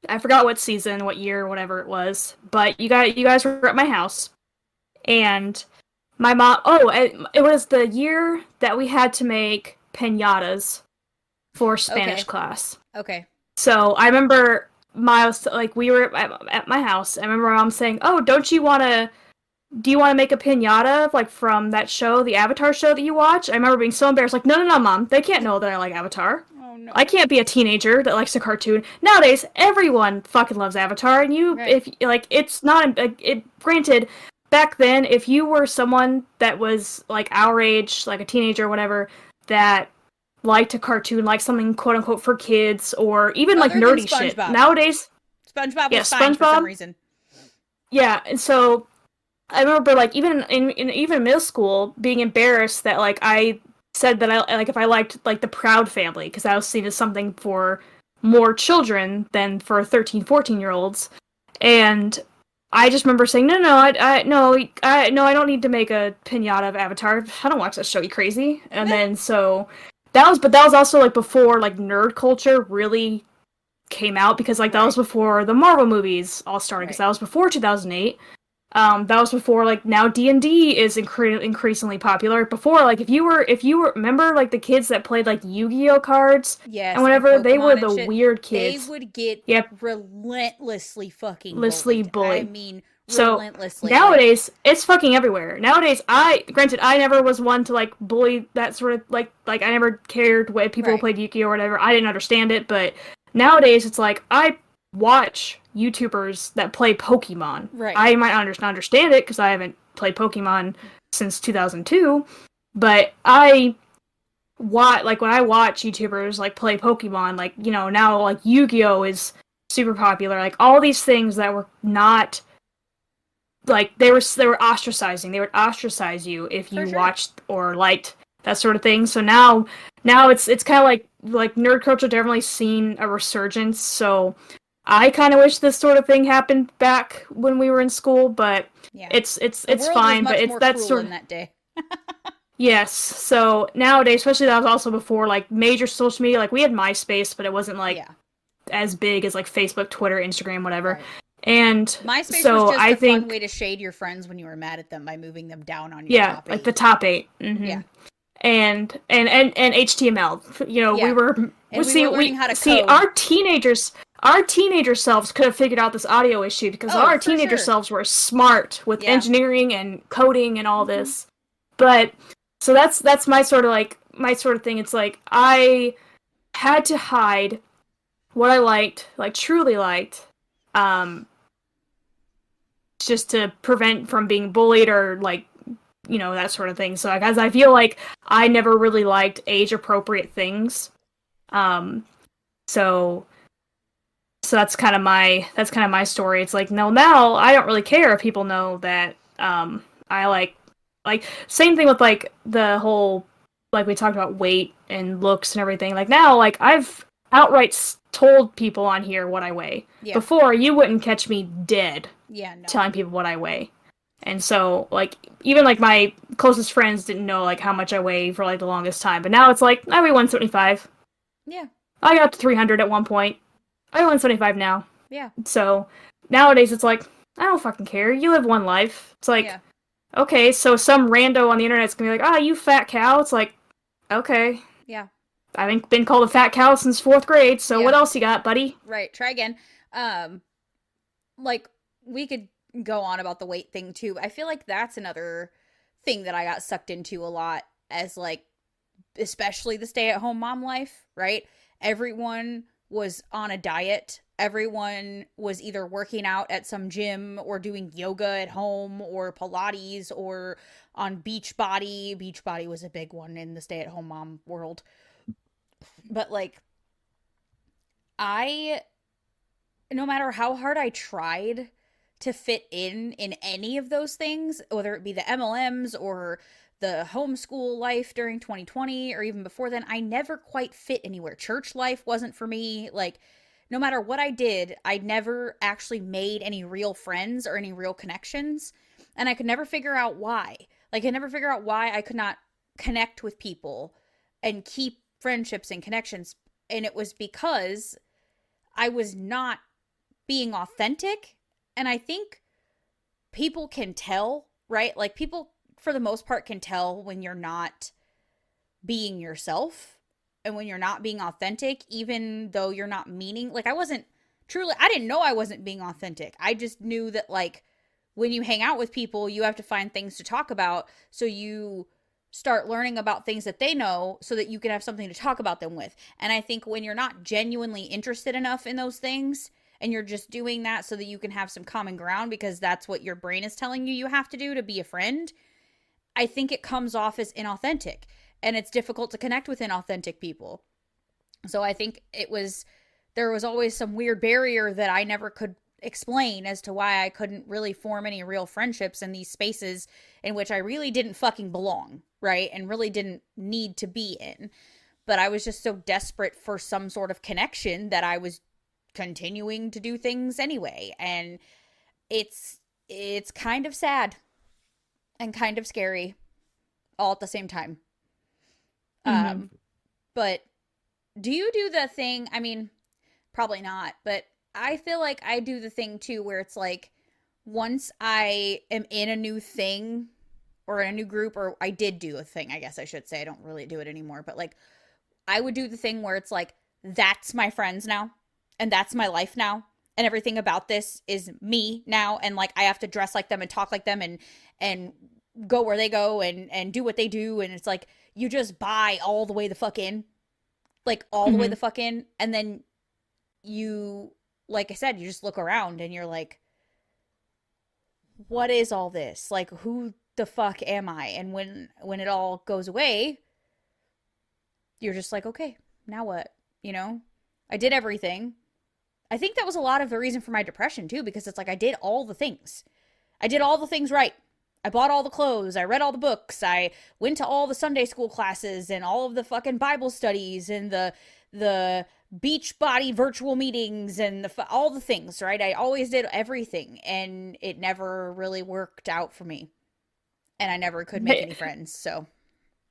I forgot what season, what year, whatever it was, but you guys were at my house, and my mom, it was the year that we had to make piñatas for Spanish class. Okay. So I remember Miles, like, we were at my house. I remember my mom saying, "Oh, do you want to make a piñata, like, from that show, the Avatar show that you watch?" I remember being so embarrassed, like, no, Mom, they can't know that I like Avatar. Oh, no. I can't be a teenager that likes a cartoon. Nowadays, everyone fucking loves Avatar, and if, like, it's not, granted, back then, if you were someone that was, like, our age, like a teenager or whatever, that liked a cartoon, like something quote-unquote for kids, or even, like, nerdy shit. Nowadays, SpongeBob was fine for some reason. Yeah, and so I remember, like, even in middle school, being embarrassed that, like, I said that if I liked, like, the Proud Family, because I was seen as something for more children than for 13, 14-year-olds, and I just remember saying, I don't need to make a piñata of Avatar. I don't watch that show, you crazy. And then, so, that was also, like, before, like, nerd culture really came out, because like that was before the Marvel movies all started, because that was before 2008. That was before, like, now D&D is increasingly popular. Before, like, if you were remember, like, the kids that played, like, Yu-Gi-Oh cards? Yes. And whatever, they were the weird kids. They would get relentlessly fucking bullied. I mean, relentlessly. So, nowadays, it's fucking everywhere. Nowadays, I never was one to, like, bully that sort of, like, I never cared what people played Yu-Gi-Oh or whatever. I didn't understand it, but nowadays, it's like, I watch YouTubers that play Pokemon. Right. I might not understand it because I haven't played Pokemon since 2002, but I watch, like, when I watch YouTubers like play Pokemon, like, you know, now like Yu-Gi-Oh is super popular, like all these things that were not, like, they were ostracizing. They would ostracize you if you watched or liked that sort of thing. So now it's kind of like nerd culture definitely seen a resurgence. So I kind of wish this sort of thing happened back when we were in school, but it's fine. But it's that sort of that day. Yes. So nowadays, especially that was also before like major social media. Like we had MySpace, but it wasn't like as big as like Facebook, Twitter, Instagram, whatever. Right. And MySpace so was just I think fun way to shade your friends when you were mad at them by moving them down on your top 8. Like the top 8. Mm-hmm. Yeah. And HTML. You know, we were learning how to code. Our teenager selves could have figured out this audio issue because our teenager selves were smart with engineering and coding and all this. But so that's my sort of thing. It's like I had to hide what I liked, like truly liked, just to prevent from being bullied or like, you know, that sort of thing. So guys, I feel like I never really liked age appropriate things. So that's kind of my story. It's like, no, now I don't really care if people know that I like same thing with like the whole, like we talked about weight and looks and everything. Like now, like I've outright told people on here what I weigh. Yeah. Before, you wouldn't catch me dead telling people what I weigh. And so, like, even, like, my closest friends didn't know, like, how much I weigh for, like, the longest time. But now it's like, I weigh 175. Yeah. I got up to 300 at one point. I weigh 175 now. Yeah. So, nowadays it's like, I don't fucking care. You live one life. It's like, okay, so some rando on the internet's gonna be like, you fat cow. It's like, okay. Yeah. I haven't been called a fat cow since 4th grade, so what else you got, buddy? Right, try again. Like, we could go on about the weight thing too. I feel like that's another thing that I got sucked into a lot as, like, especially the stay-at-home mom life, right? Everyone was on a diet. Everyone was either working out at some gym or doing yoga at home or Pilates or on Beachbody. Beachbody was a big one in the stay-at-home mom world. But, like, no matter how hard I tried to fit in any of those things, whether it be the MLMs or the homeschool life during 2020 or even before then, I never quite fit anywhere. Church life wasn't for me. Like, no matter what I did, I never actually made any real friends or any real connections. And I could never figure out why. Like, I never figure out why I could not connect with people and keep friendships and connections. And it was because I was not being authentic. And I think people can tell, right? Like, people, for the most part, can tell when you're not being yourself and when you're not being authentic, even though you're not meaning. Like, I didn't know I wasn't being authentic. I just knew that, like, when you hang out with people, you have to find things to talk about. So you start learning about things that they know so that you can have something to talk about them with. And I think when you're not genuinely interested enough in those things, and you're just doing that so that you can have some common ground because that's what your brain is telling you have to do to be a friend, I think it comes off as inauthentic. And it's difficult to connect with inauthentic people. So I think there was always some weird barrier that I never could explain as to why I couldn't really form any real friendships in these spaces in which I really didn't fucking belong, right? And really didn't need to be in. But I was just so desperate for some sort of connection that I was continuing to do things anyway. And it's kind of sad and kind of scary all at the same time. But do you do the thing, I mean, Probably not, but I feel like I do the thing too where it's like once I am in a new thing or in a new group, or I did do a thing, I guess I should say. I don't really do it anymore, but like I would do the thing where it's like, that's my friends now, and that's my life now, and everything about this is me now, and like I have to dress like them and talk like them and go where they go and do what they do, and it's like you just buy all the way the fuck in. Like all the way the fuck in, and then you, like I said, you just look around and you're like, what is all this? Like, who the fuck am I? And when it all goes away, you're just like, okay, now what? You know, I did everything. I think that was a lot of the reason for my depression too, because it's like I did all the things. I did all the things right. I bought all the clothes. I read all the books. I went to all the Sunday school classes and all of the fucking Bible studies and the beach body virtual meetings and all the things, right? I always did everything, and it never really worked out for me. And I never could make any friends, so.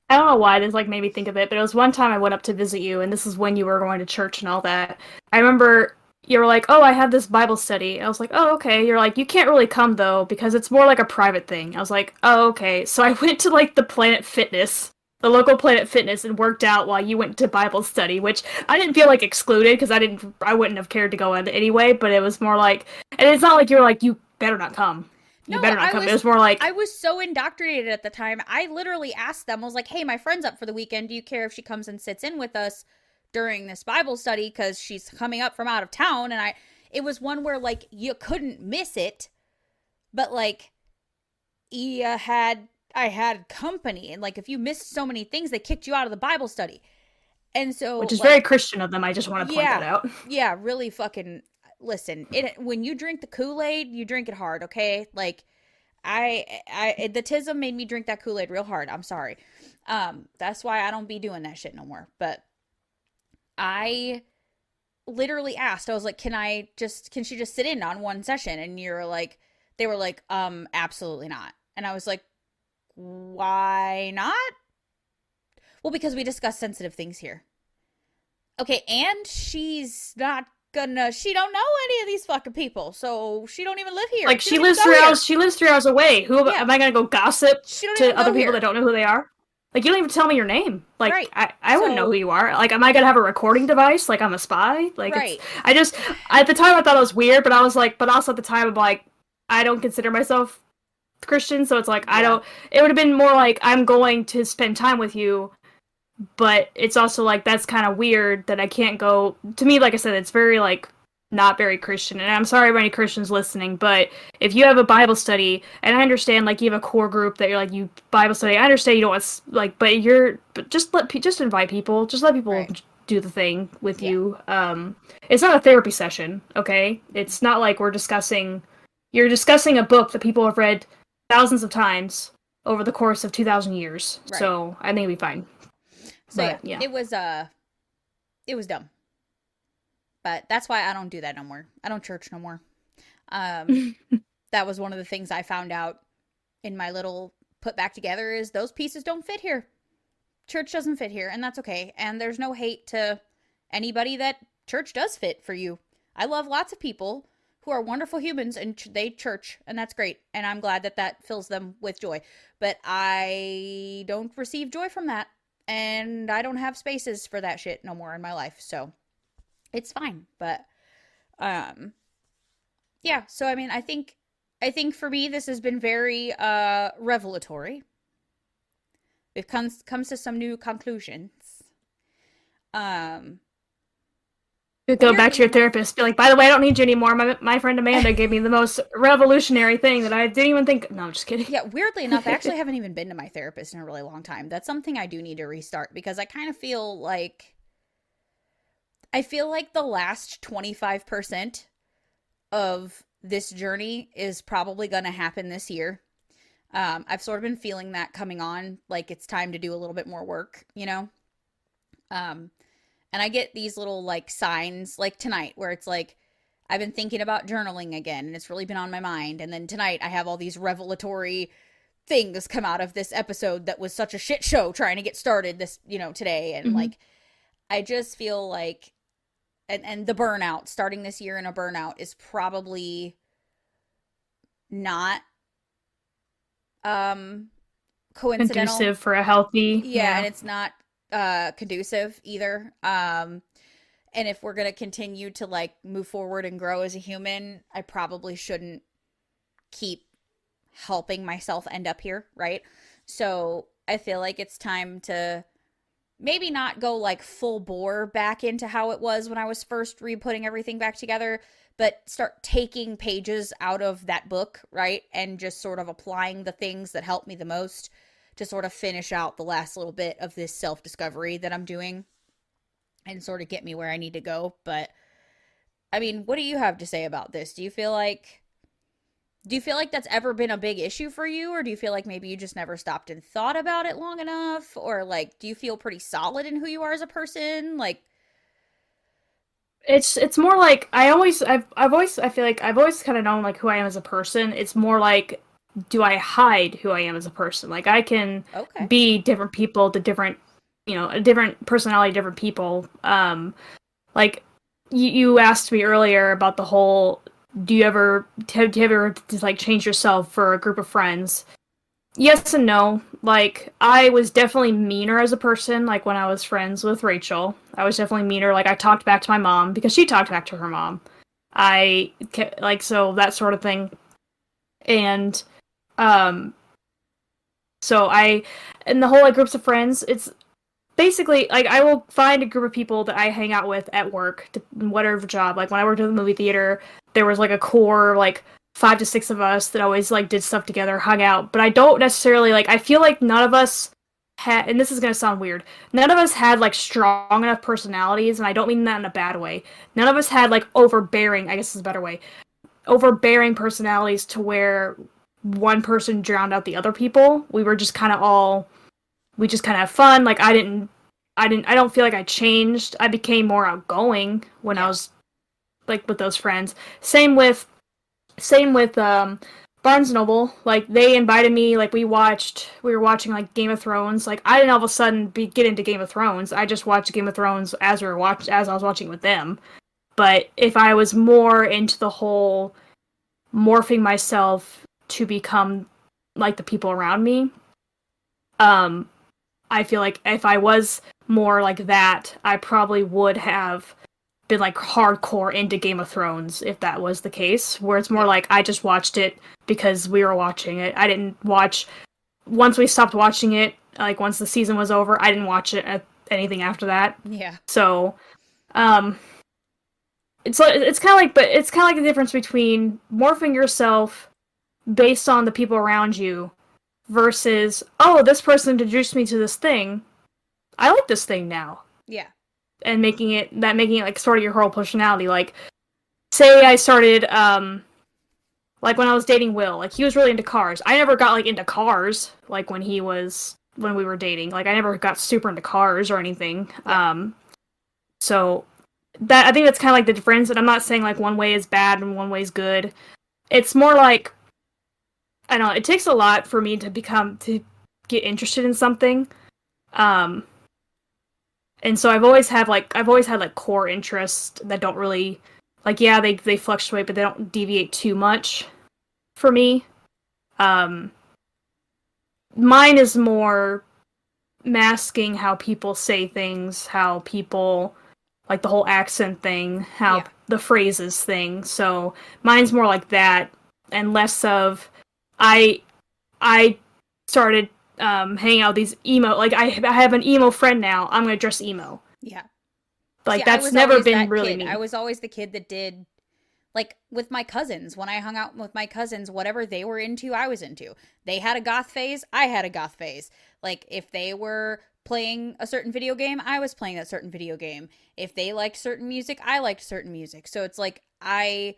I don't know why this like made me think of it, but it was one time I went up to visit you, and this is when you were going to church and all that. I remember you were like, oh, I have this Bible study. I was like, oh, okay. You're like, you can't really come, though, because it's more like a private thing. I was like, oh, okay. So I went to, like, the local Planet Fitness, and worked out while you went to Bible study, which I didn't feel, like, excluded, because I wouldn't have cared to go in anyway, but it was more like, and it's not like you were like, you better not come. You better not come. It was more like... I was so indoctrinated at the time. I literally asked them, I was like, hey, my friend's up for the weekend. Do you care if she comes and sits in with us during this Bible study, because she's coming up from out of town? And it was one where like you couldn't miss it, but like I had company, and like if you missed so many things, they kicked you out of the Bible study. And so, which is like, very Christian of them. I just want to point that out. Yeah, really fucking listen. When you drink the Kool-Aid, you drink it hard, okay? Like the Tism made me drink that Kool-Aid real hard. I'm sorry. That's why I don't be doing that shit no more. But I literally asked, I was like, can she just sit in on one session? And they were like, absolutely not. And I was like, why not? Well, because we discuss sensitive things here. Okay, and she don't know any of these fucking people, so she don't even live here. Like, she lives 3 hours away. Am I gonna go gossip to other people that don't know who they are? Like, you don't even tell me your name. Like, right. I wouldn't know who you are. Like, am I gonna have a recording device? Like, I'm a spy? Like, right. At the time I thought it was weird, but I was like, but also at the time I'm like, I don't consider myself Christian, so it's like, it would have been more like, I'm going to spend time with you, but it's also like, that's kind of weird that I can't go, to me, like I said, it's very like, not very Christian, and I'm sorry for any Christians listening, but if you have a Bible study, and I understand, like, you have a core group that you're like, you Bible study, I understand you don't want, like, but just invite people, just let people do the thing with you. It's not a therapy session, okay? It's not like you're discussing a book that people have read thousands of times over the course of 2,000 years, so I think it'd be fine. So yeah, it was dumb. But that's why I don't do that no more. I don't church no more. That was one of the things I found out in my little put back together is those pieces don't fit here. Church doesn't fit here, and that's okay. And there's no hate to anybody that church does fit for you. I love lots of people who are wonderful humans, and they church, and that's great. And I'm glad that fills them with joy. But I don't receive joy from that, and I don't have spaces for that shit no more in my life, so... it's fine, but, yeah, so, I mean, I think for me, this has been very, revelatory. We've come to some new conclusions. You go back to your therapist, be like, by the way, I don't need you anymore. My friend Amanda gave me the most revolutionary thing that I didn't even think. No, I'm just kidding. Yeah, weirdly enough, I actually haven't even been to my therapist in a really long time. That's something I do need to restart, because I kind of feel like... the last 25% of this journey is probably going to happen this year. I've sort of been feeling that coming on, like it's time to do a little bit more work, you know? And I get these little like signs like tonight where it's like, I've been thinking about journaling again and it's really been on my mind. And then tonight I have all these revelatory things come out of this episode that was such a shit show trying to get started this, today. And like, I just feel like and the burnout, starting this year in a burnout is probably not coincidental. Conducive for a healthy. Yeah, and it's not conducive either. And if we're going to continue to like move forward and grow as a human, I probably shouldn't keep helping myself end up here, right? So I feel like it's time to maybe not go like full bore back into how it was when I was first re-putting everything back together, but start taking pages out of that book, right? And just sort of applying the things that helped me the most to sort of finish out the last little bit of this self-discovery that I'm doing and sort of get me where I need to go. But I mean, what do you have to say about this? Do you feel like that's ever been a big issue for you, or do you feel like maybe you just never stopped and thought about it long enough, or like do you feel pretty solid in who you are as a person? Like it's more like I feel like I've always kind of known like who I am as a person. It's more like, do I hide who I am as a person? Like I can be different people to different, a different personality, different people. Like you asked me earlier about the whole, do you ever just like change yourself for a group of friends? Yes and no. Like I was definitely meaner as a person. Like when I was friends with Rachel, I was definitely meaner. Like I talked back to my mom because she talked back to her mom. So that sort of thing. And so in the whole like groups of friends, it's basically like I will find a group of people that I hang out with at work, whatever job. Like when I worked at the movie theater, there was like a core like 5 to 6 of us that always like did stuff together, hung out. But I don't necessarily like. I feel like none of us had, and this is gonna sound weird. None of us had like strong enough personalities, and I don't mean that in a bad way. None of us had like overbearing. I guess is a better way. Overbearing personalities to where one person drowned out the other people. We were just kind of we just kind of have fun. Like I don't feel like I changed. I became more outgoing when I was like with those friends. Same with Barnes Noble. Like they invited me, like we were watching like Game of Thrones. Like I didn't all of a sudden get into Game of Thrones. I just watched Game of Thrones as I was watching with them. But if I was more into the whole morphing myself to become like the people around me, I feel like if I was more like that, I probably would have been like hardcore into Game of Thrones if that was the case, where it's more like I just watched it because we were watching it. I didn't watch once we stopped watching it, like once the season was over, I didn't watch anything after that. Yeah. So, it's kind of like the difference between morphing yourself based on the people around you versus, oh, this person introduced me to this thing. I like this thing now. Yeah. And making it like sort of your whole personality. Like, say I started, like when I was dating Will, like he was really into cars. I never got like into cars, like when we were dating. Like I never got super into cars or anything. Yeah. So I think that's kind of like the difference. And I'm not saying like one way is bad and one way is good. It's more like, I don't know, it takes a lot for me to get interested in something. And so I've always had like core interests that don't really, like, yeah, they fluctuate, but they don't deviate too much for me. Mine is more masking how people say things, how people, like the whole accent thing, how the phrases thing. So mine's more like that and less of, I started hanging out with these emo, like I have an emo friend now, I'm gonna dress emo. Yeah. Like, that's never been really me. I was always the kid that did, like, with my cousins. When I hung out with my cousins, whatever they were into, I was into. They had a goth phase, I had a goth phase. Like, if they were playing a certain video game, I was playing that certain video game. If they liked certain music, I liked certain music. So it's like, I've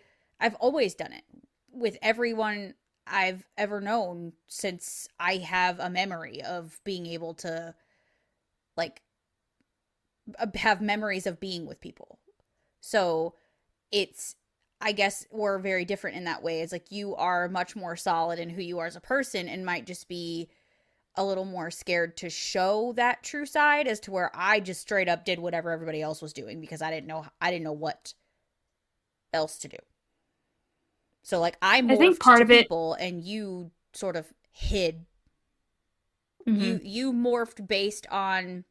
always done it with everyone I've ever known since I have a memory of being able to, like, have memories of being with people. So it's, I guess we're very different in that way. It's like you are much more solid in who you are as a person and might just be a little more scared to show that true side, as to where I just straight up did whatever everybody else was doing because I didn't know what else to do. So like I morphed to people and you sort of hid. You morphed based on,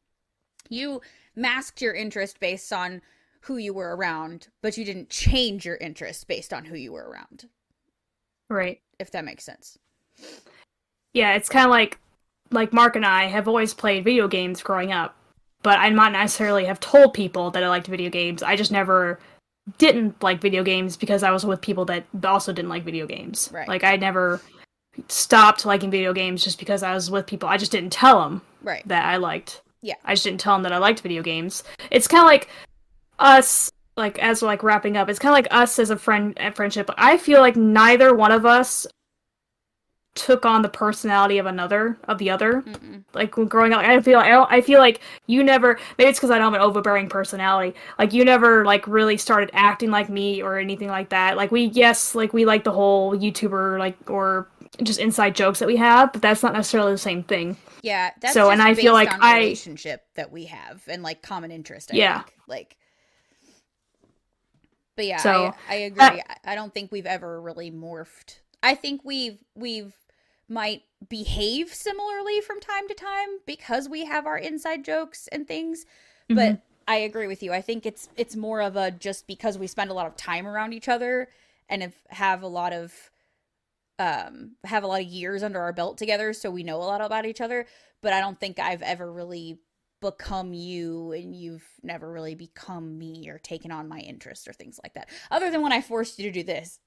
you masked your interest based on who you were around, but you didn't change your interest based on who you were around. Right. If that makes sense. Yeah, it's kind of like Mark and I have always played video games growing up, but I might not necessarily have told people that I liked video games. I just never didn't like video games because I was with people that also didn't like video games. Right. Like I never stopped liking video games just because I was with people. I just didn't tell them that I liked. Yeah. I just didn't tell them that I liked video games. It's kind of like us, like as like wrapping up. It's kind of like us as a friendship. I feel like neither one of us took on the personality of the other. Mm-mm. Like when growing up, I feel like you never. Maybe it's because I don't have an overbearing personality. Like you never like really started acting like me or anything like that. Like we like the whole YouTuber like or just inside jokes that we have, but that's not necessarily the same thing. Yeah, that's so, just and I based feel like on relationship that we have and like common interest. I think. Like. But yeah, so, I agree. I don't think we've ever really morphed. I think we've might behave similarly from time to time because we have our inside jokes and things. But I agree with you. I think it's more of a just because we spend a lot of time around each other and have a lot of years under our belt together, so we know a lot about each other. But I don't think I've ever really become you and you've never really become me or taken on my interest or things like that, other than when I forced you to do this.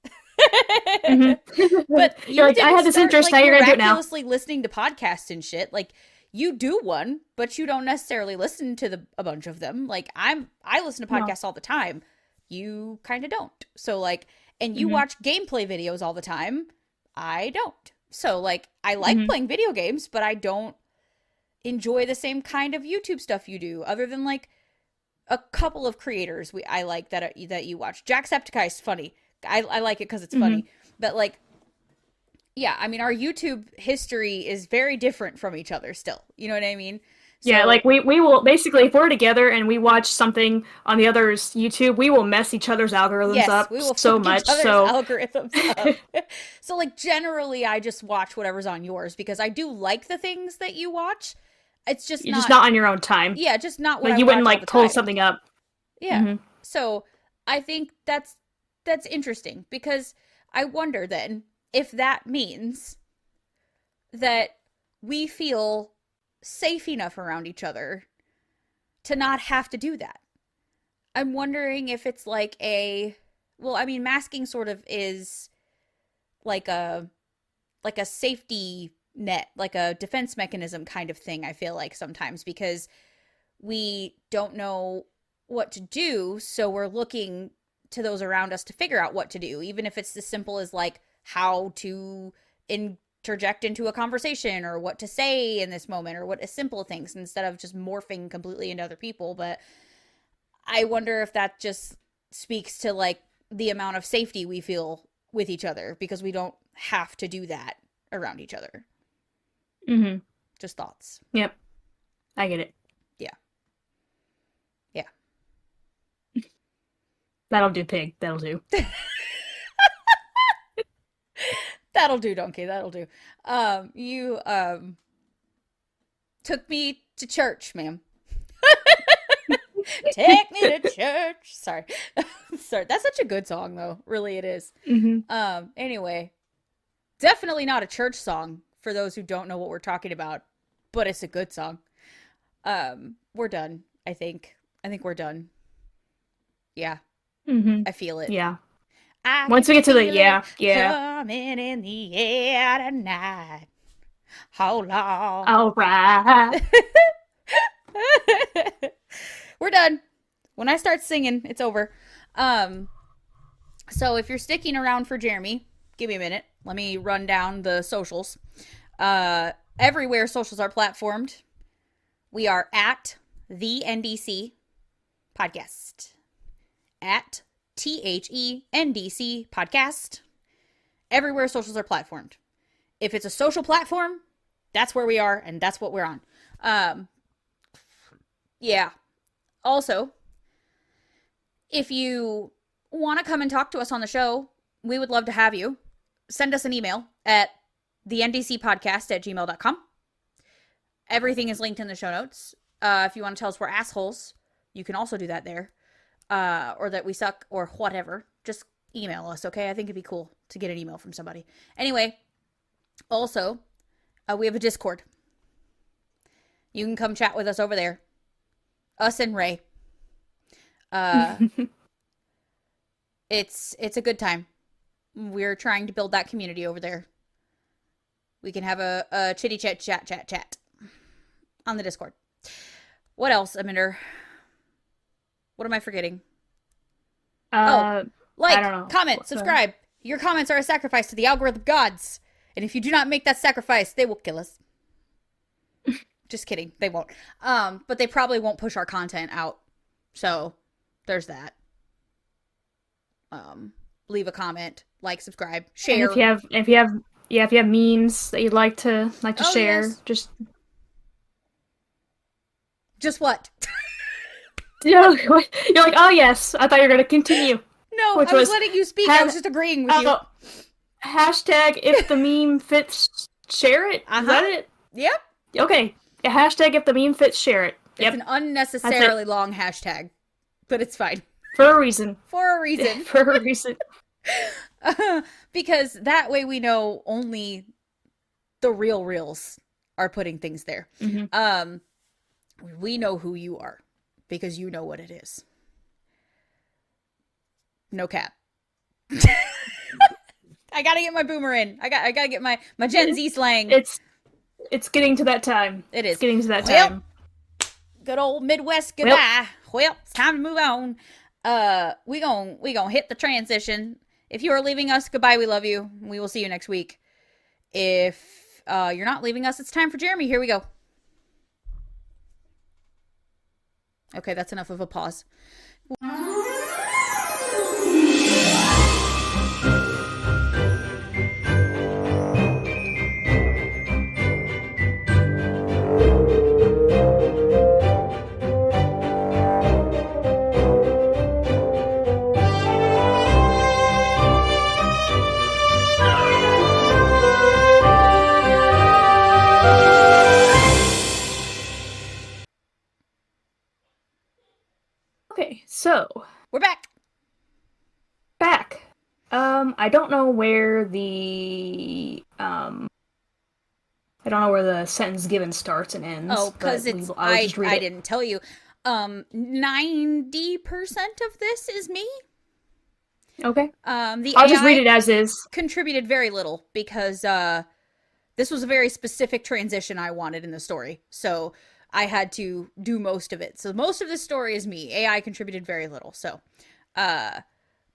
But you're like, I had this interest, like, now you're gonna do it now. Miraculously listening to podcasts and shit. Like you do one, but you don't necessarily listen to a bunch of them. Like I listen to podcasts all the time. You kind of don't. So like, and you watch gameplay videos all the time. I don't. So like, I like playing video games, but I don't enjoy the same kind of YouTube stuff you do, other than like a couple of creators I like that you watch. Jacksepticeye is funny. I like it because it's funny. But like, yeah, I mean, our YouTube history is very different from each other still. You know what I mean? So, yeah, like we will basically, if we're together and we watch something on the other's YouTube, we will mess each other's algorithms up we will so much. Algorithms up. So like generally, I just watch whatever's on yours because I do like the things that you watch. It's just just not on your own time. Yeah, just not what like I you wouldn't watch like pull something up. Yeah. So I think that's interesting because I wonder then if that means that we feel safe enough around each other to not have to do that. I'm wondering if it's like masking sort of is like a safety net, like a defense mechanism kind of thing, I feel like sometimes, because we don't know what to do, so we're looking to those around us to figure out what to do, even if it's as simple as like how to interject into a conversation or what to say in this moment or what simple things instead of just morphing completely into other people. But I wonder if that just speaks to like the amount of safety we feel with each other because we don't have to do that around each other. Just thoughts. Yep. I get it. Yeah. That'll do, pig. That'll do. That'll do, donkey. That'll do. You took me to church, ma'am. Take me to church. Sorry. That's such a good song, though. Really, it is. Anyway, definitely not a church song for those who don't know what we're talking about, but it's a good song. We're done, I think. I think we're done. Yeah. I feel it. Yeah. Once we get to the coming in the air tonight. Hold on. All right. We're done. When I start singing, it's over. So if you're sticking around for Jeremy, give me a minute. Let me run down the socials. Everywhere socials are platformed, we are at the NDC podcast. At THENDC podcast. Everywhere socials are platformed. If it's a social platform, that's where we are, and that's what we're on. Yeah. Also, if you want to come and talk to us on the show, we would love to have you. Send us an email at thendcpodcast@gmail.com. Everything is linked in the show notes. If you want to tell us we're assholes, you can also do that there. Or that we suck, or whatever. Just email us, okay? I think it'd be cool to get an email from somebody. Anyway, also, we have a Discord. You can come chat with us over there. Us and Ray. It's a good time. We're trying to build that community over there. We can have a chitty chat on the Discord. What else, Aminder? What am I forgetting? Like, I don't know. Comment, subscribe. Your comments are a sacrifice to the algorithm gods. And if you do not make that sacrifice, they will kill us. Just kidding. They won't. But they probably won't push our content out. So, there's that. Leave a comment, like, subscribe, share. And if you have memes that you'd like to share, yes. Just what? You're like, oh yes, I thought you were gonna continue. No, I was letting you speak. I was just agreeing with you. Hashtag if the meme fits, share it. Is that it? Yep. Okay. Hashtag if the meme fits, share it. Yep. It's an unnecessarily long hashtag, but it's fine. For a reason. For a reason. For a reason. Because that way we know only the real reals are putting things there. Mm-hmm. We know who you are because you know what it is. No cap. I gotta get my boomer in. I gotta get my Gen Z slang. It's getting to that time. It is. It's getting to that time. Good old Midwest goodbye. Well, it's time to move on. We gon' hit the transition. If you are leaving us, goodbye, we love you. We will see you next week. If you're not leaving us, it's time for Jeremy. Here we go. Okay, that's enough of a pause. So we're back. I don't know where the sentence given starts and ends. Oh, because I didn't tell you. 90% of this is me. Okay. The I'll AI just read it as is. Contributed very little because this was a very specific transition I wanted in the story. So I had to do most of it. So most of this story is me. AI contributed very little. So,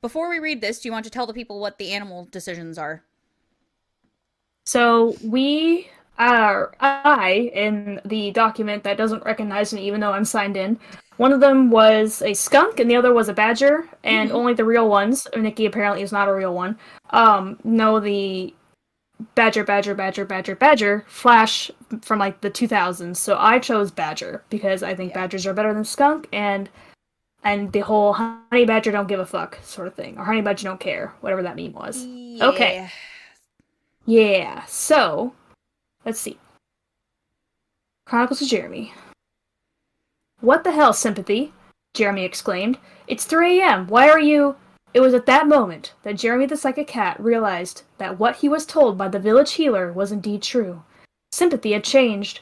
before we read this, do you want to tell the people what the animal decisions are? So I, in the document that doesn't recognize me even though I'm signed in, one of them was a skunk and the other was a badger, and only the real ones, Niki apparently is not a real one, know the badger flash from like the 2000s. So I chose badger because I think badgers are better than skunk, and the whole honey badger don't give a fuck sort of thing, or honey badger don't care, whatever that meme was. Yeah. Okay. Yeah. So let's see. Chronicles of Jeremy. What the hell, Sympathy? Jeremy exclaimed. It's 3 a.m. Why are you... It was at that moment that Jeremy the Psychic Cat realized that what he was told by the village healer was indeed true. Sympathy had changed.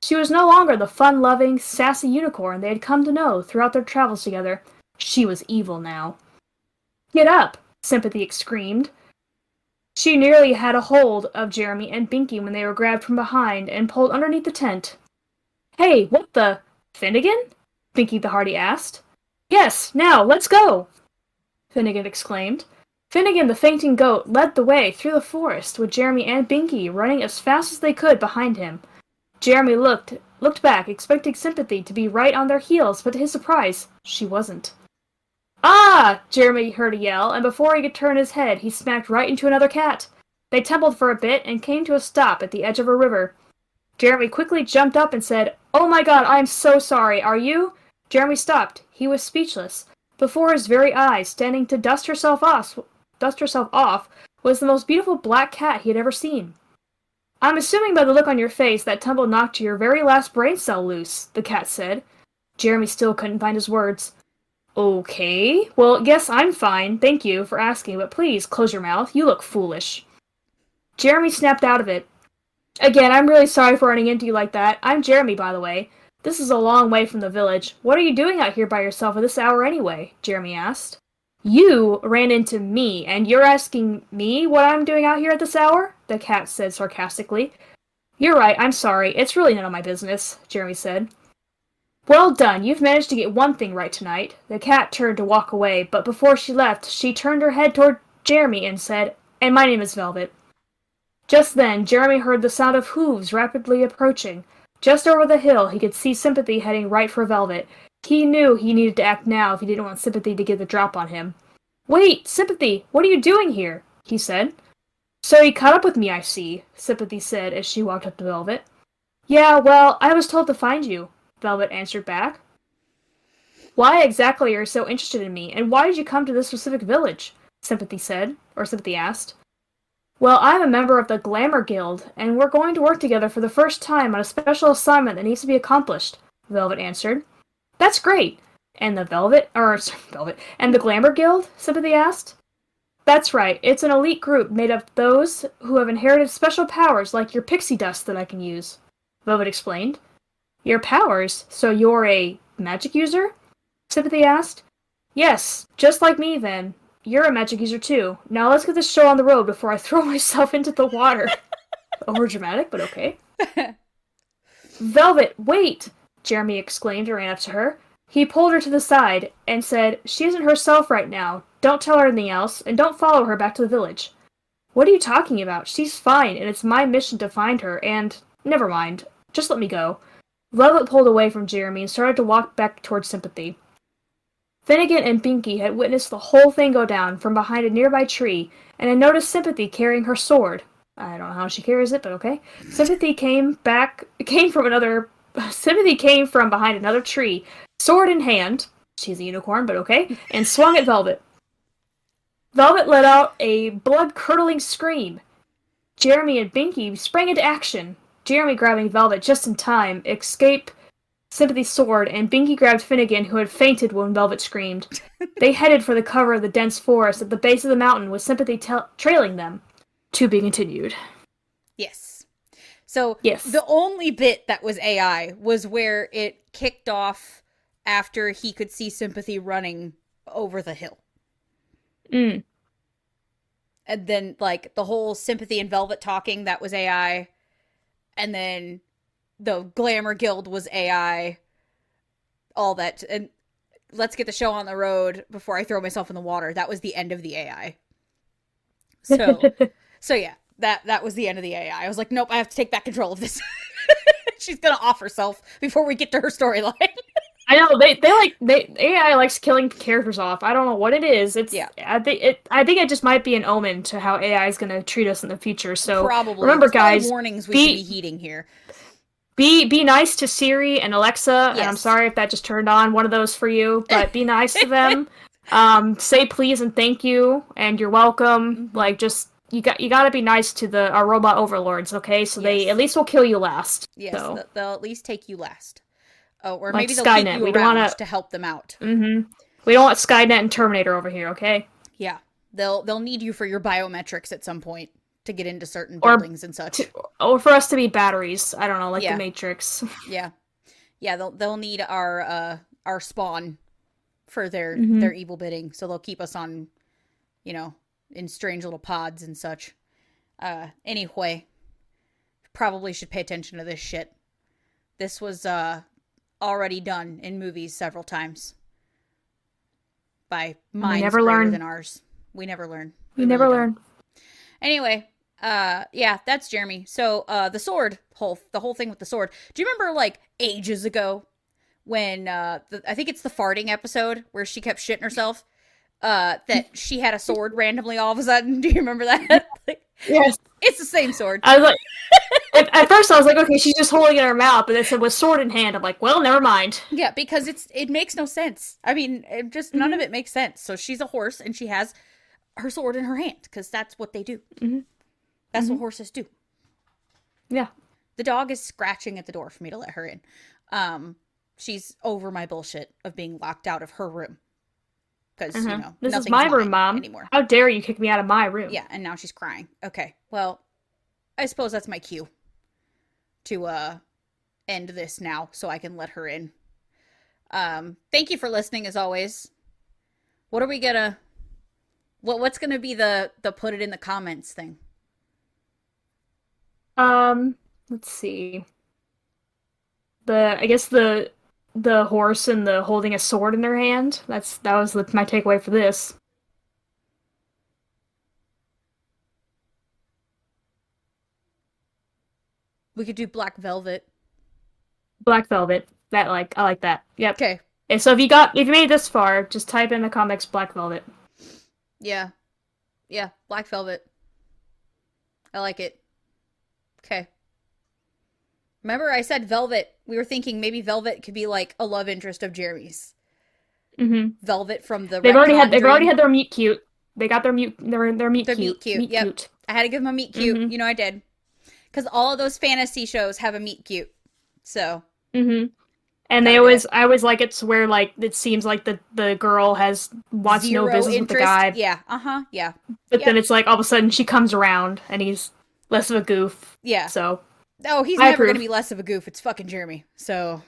She was no longer the fun-loving, sassy unicorn they had come to know throughout their travels together. She was evil now. Get up, Sympathy screamed. She nearly had a hold of Jeremy and Binky when they were grabbed from behind and pulled underneath the tent. Hey, what the... Finnegan? Binky the Hardy asked. Yes, now, let's go! Finnegan exclaimed. Finnegan the Fainting Goat led the way through the forest with Jeremy and Binky running as fast as they could behind him. Jeremy looked back, expecting Sympathy to be right on their heels, but to his surprise, she wasn't. Ah! Jeremy heard a yell, and before he could turn his head, he smacked right into another cat. They tumbled for a bit and came to a stop at the edge of a river. Jeremy quickly jumped up and said, "Oh my god, I am so sorry. Are you?" Jeremy stopped. He was speechless. Before his very eyes, standing to dust herself off, was the most beautiful black cat he had ever seen. "I'm assuming by the look on your face that tumble knocked your very last brain cell loose," the cat said. Jeremy still couldn't find his words. "Okay. Well, yes, I'm fine. Thank you for asking, but please, close your mouth. You look foolish." Jeremy snapped out of it. "Again, I'm really sorry for running into you like that. I'm Jeremy, by the way. This is a long way from the village. What are you doing out here by yourself at this hour anyway?" Jeremy asked. "You ran into me, and you're asking me what I'm doing out here at this hour?" the cat said sarcastically. "You're right, I'm sorry. It's really none of my business," Jeremy said. "Well done, you've managed to get one thing right tonight." The cat turned to walk away, but before she left, she turned her head toward Jeremy and said, "And my name is Velvet." Just then, Jeremy heard the sound of hooves rapidly approaching. Just over the hill, he could see Sympathy heading right for Velvet. He knew he needed to act now if he didn't want Sympathy to get the drop on him. "Wait, Sympathy, what are you doing here?" he said. "So you caught up with me, I see," Sympathy said as she walked up to Velvet. "Yeah, well, I was told to find you," Velvet answered back. "Why exactly are you so interested in me, and why did you come to this specific village?" Sympathy asked. "Well, I'm a member of the Glamour Guild, and we're going to work together for the first time on a special assignment that needs to be accomplished," Velvet answered. "That's great. And the and the Glamour Guild?" Sympathy asked. "That's right. It's an elite group made of those who have inherited special powers like your pixie dust that I can use," Velvet explained. "Your powers? So you're a magic user?" Sympathy asked. "Yes, just like me then. You're a magic user too. Now let's get this show on the road before I throw myself into the water." Over dramatic, but okay. "Velvet, wait!" Jeremy exclaimed and ran up to her. He pulled her to the side and said, "She isn't herself right now. Don't tell her anything else, and don't follow her back to the village." "What are you talking about? She's fine, and it's my mission to find her, and... Never mind. Just let me go." Velvet pulled away from Jeremy and started to walk back towards Sympathy. Finnegan and Binky had witnessed the whole thing go down from behind a nearby tree, and had noticed Sympathy carrying her sword. I don't know how she carries it, but okay. Sympathy came from behind another tree, sword in hand. She's a unicorn, but okay. And swung at Velvet. Velvet let out a blood-curdling scream. Jeremy and Binky sprang into action. Jeremy grabbing Velvet just in time, escape Sympathy's sword, and Binky grabbed Finnegan, who had fainted when Velvet screamed. They headed for the cover of the dense forest at the base of the mountain, with Sympathy trailing them. To be continued. Yes. So, yes. The only bit that was AI was where it kicked off after he could see Sympathy running over the hill. Mm. And then, like, the whole Sympathy and Velvet talking, that was AI. And then the Glamour Guild was AI. All that. And let's get the show on the road before I throw myself in the water. That was the end of the AI. So yeah, that was the end of the AI. I was like, nope, I have to take back control of this. She's gonna off herself before we get to her storyline. I know AI likes killing characters off. I don't know what it is. I think it just might be an omen to how AI is gonna treat us in the future. So probably remember, guys, warnings we should be heeding here. Be nice to Siri and Alexa. Yes. And I'm sorry if that just turned on one of those for you, but be nice to them. Say please and thank you and you're welcome. Mm-hmm. Like, just you gotta be nice to our robot overlords, okay? So they at least will kill you last. Yes, so. They'll at least take you last. Oh, or like maybe they'll Skynet. keep you around to help them out. Mm-hmm. We don't want Skynet and Terminator over here, okay? Yeah, they'll need you for your biometrics at some point to get into certain buildings and such. Or for us to be batteries. I don't know, like the Matrix. Yeah, they'll need our spawn for their evil bidding, so they'll keep us on, in strange little pods and such. Anyway, probably should pay attention to this shit. This was already done in movies several times by minds greater than ours. We never learn. We never learn. Anyway, that's Jeremy. So the sword, the whole thing with the sword. Do you remember, like, ages ago when I think it's the farting episode where she kept shitting herself? that she had a sword randomly all of a sudden. Do you remember that? Like, yes. It's the same sword. I was like, at first I was like, okay, she's just holding it in her mouth, but it said with sword in hand. I'm like, well, never mind. Yeah, because it makes no sense. I mean, none of it makes sense. So she's a horse and she has her sword in her hand because that's what they do. Mm-hmm. That's what horses do. Yeah. The dog is scratching at the door for me to let her in. She's over my bullshit of being locked out of her room. Because, this is my room, Mom. Anymore. How dare you kick me out of my room? Yeah, and now she's crying. Okay, well, I suppose that's my cue to end this now so I can let her in. Thank you for listening, as always. What are we gonna... What's gonna be the put it in the comments thing? Let's see. I guess the horse and the holding a sword in their hand. That was my takeaway for this. We could do Black Velvet. Black Velvet. I like that. Yep. Okay. And so if you made it this far, just type in the comics Black Velvet. Yeah. Yeah, Black Velvet. I like it. Okay. Remember I said Velvet. We were thinking maybe Velvet could be like a love interest of Jeremy's. Mm-hmm. Velvet from the They've already had their meet cute. They got their meet cute. Meet cute. Yep. Cute. I had to give them a meet cute. Mm-hmm. I did. Because all of those fantasy shows have a meet cute. So. Mm-hmm. And I always like it to where like it seems like the girl wants no business with the guy. Yeah. Yeah. But then it's like all of a sudden she comes around and he's less of a goof. Yeah. So. Oh, he's never going to be less of a goof. It's fucking Jeremy. So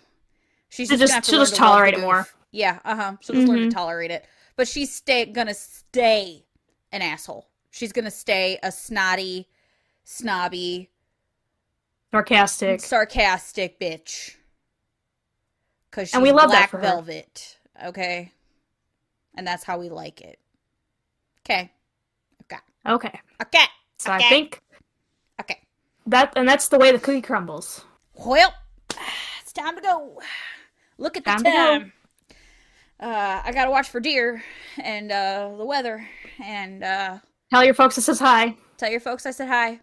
she'll just tolerate it more. Yeah. She'll just learn to tolerate it. But she's gonna stay an asshole. She's gonna stay a snotty, snobby, sarcastic bitch. And we love Black Velvet, okay? And that's how we like it. Okay. So I think that's the way the cookie crumbles. Well, it's time to go. Look at the time. I gotta watch for deer and the weather and tell your folks I says hi. Tell your folks I said hi.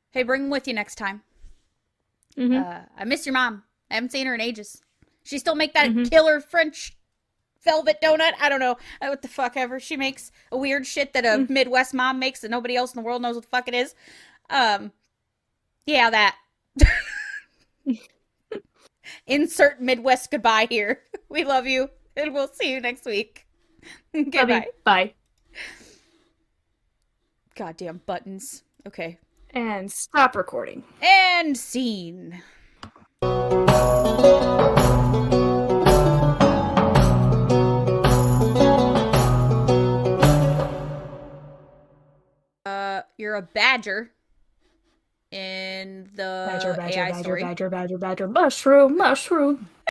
Hey, bring them with you next time. Mm-hmm. I miss your mom. I haven't seen her in ages. She still make that killer French velvet donut? I don't know what the fuck ever. She makes a weird shit that a Midwest mom makes that nobody else in the world knows what the fuck it is. Yeah, that. Insert Midwest goodbye here. We love you, and we'll see you next week. Goodbye. Bye. Goddamn buttons. Okay. And stop recording. And scene. You're a badger in the AI story. Badger, mushroom.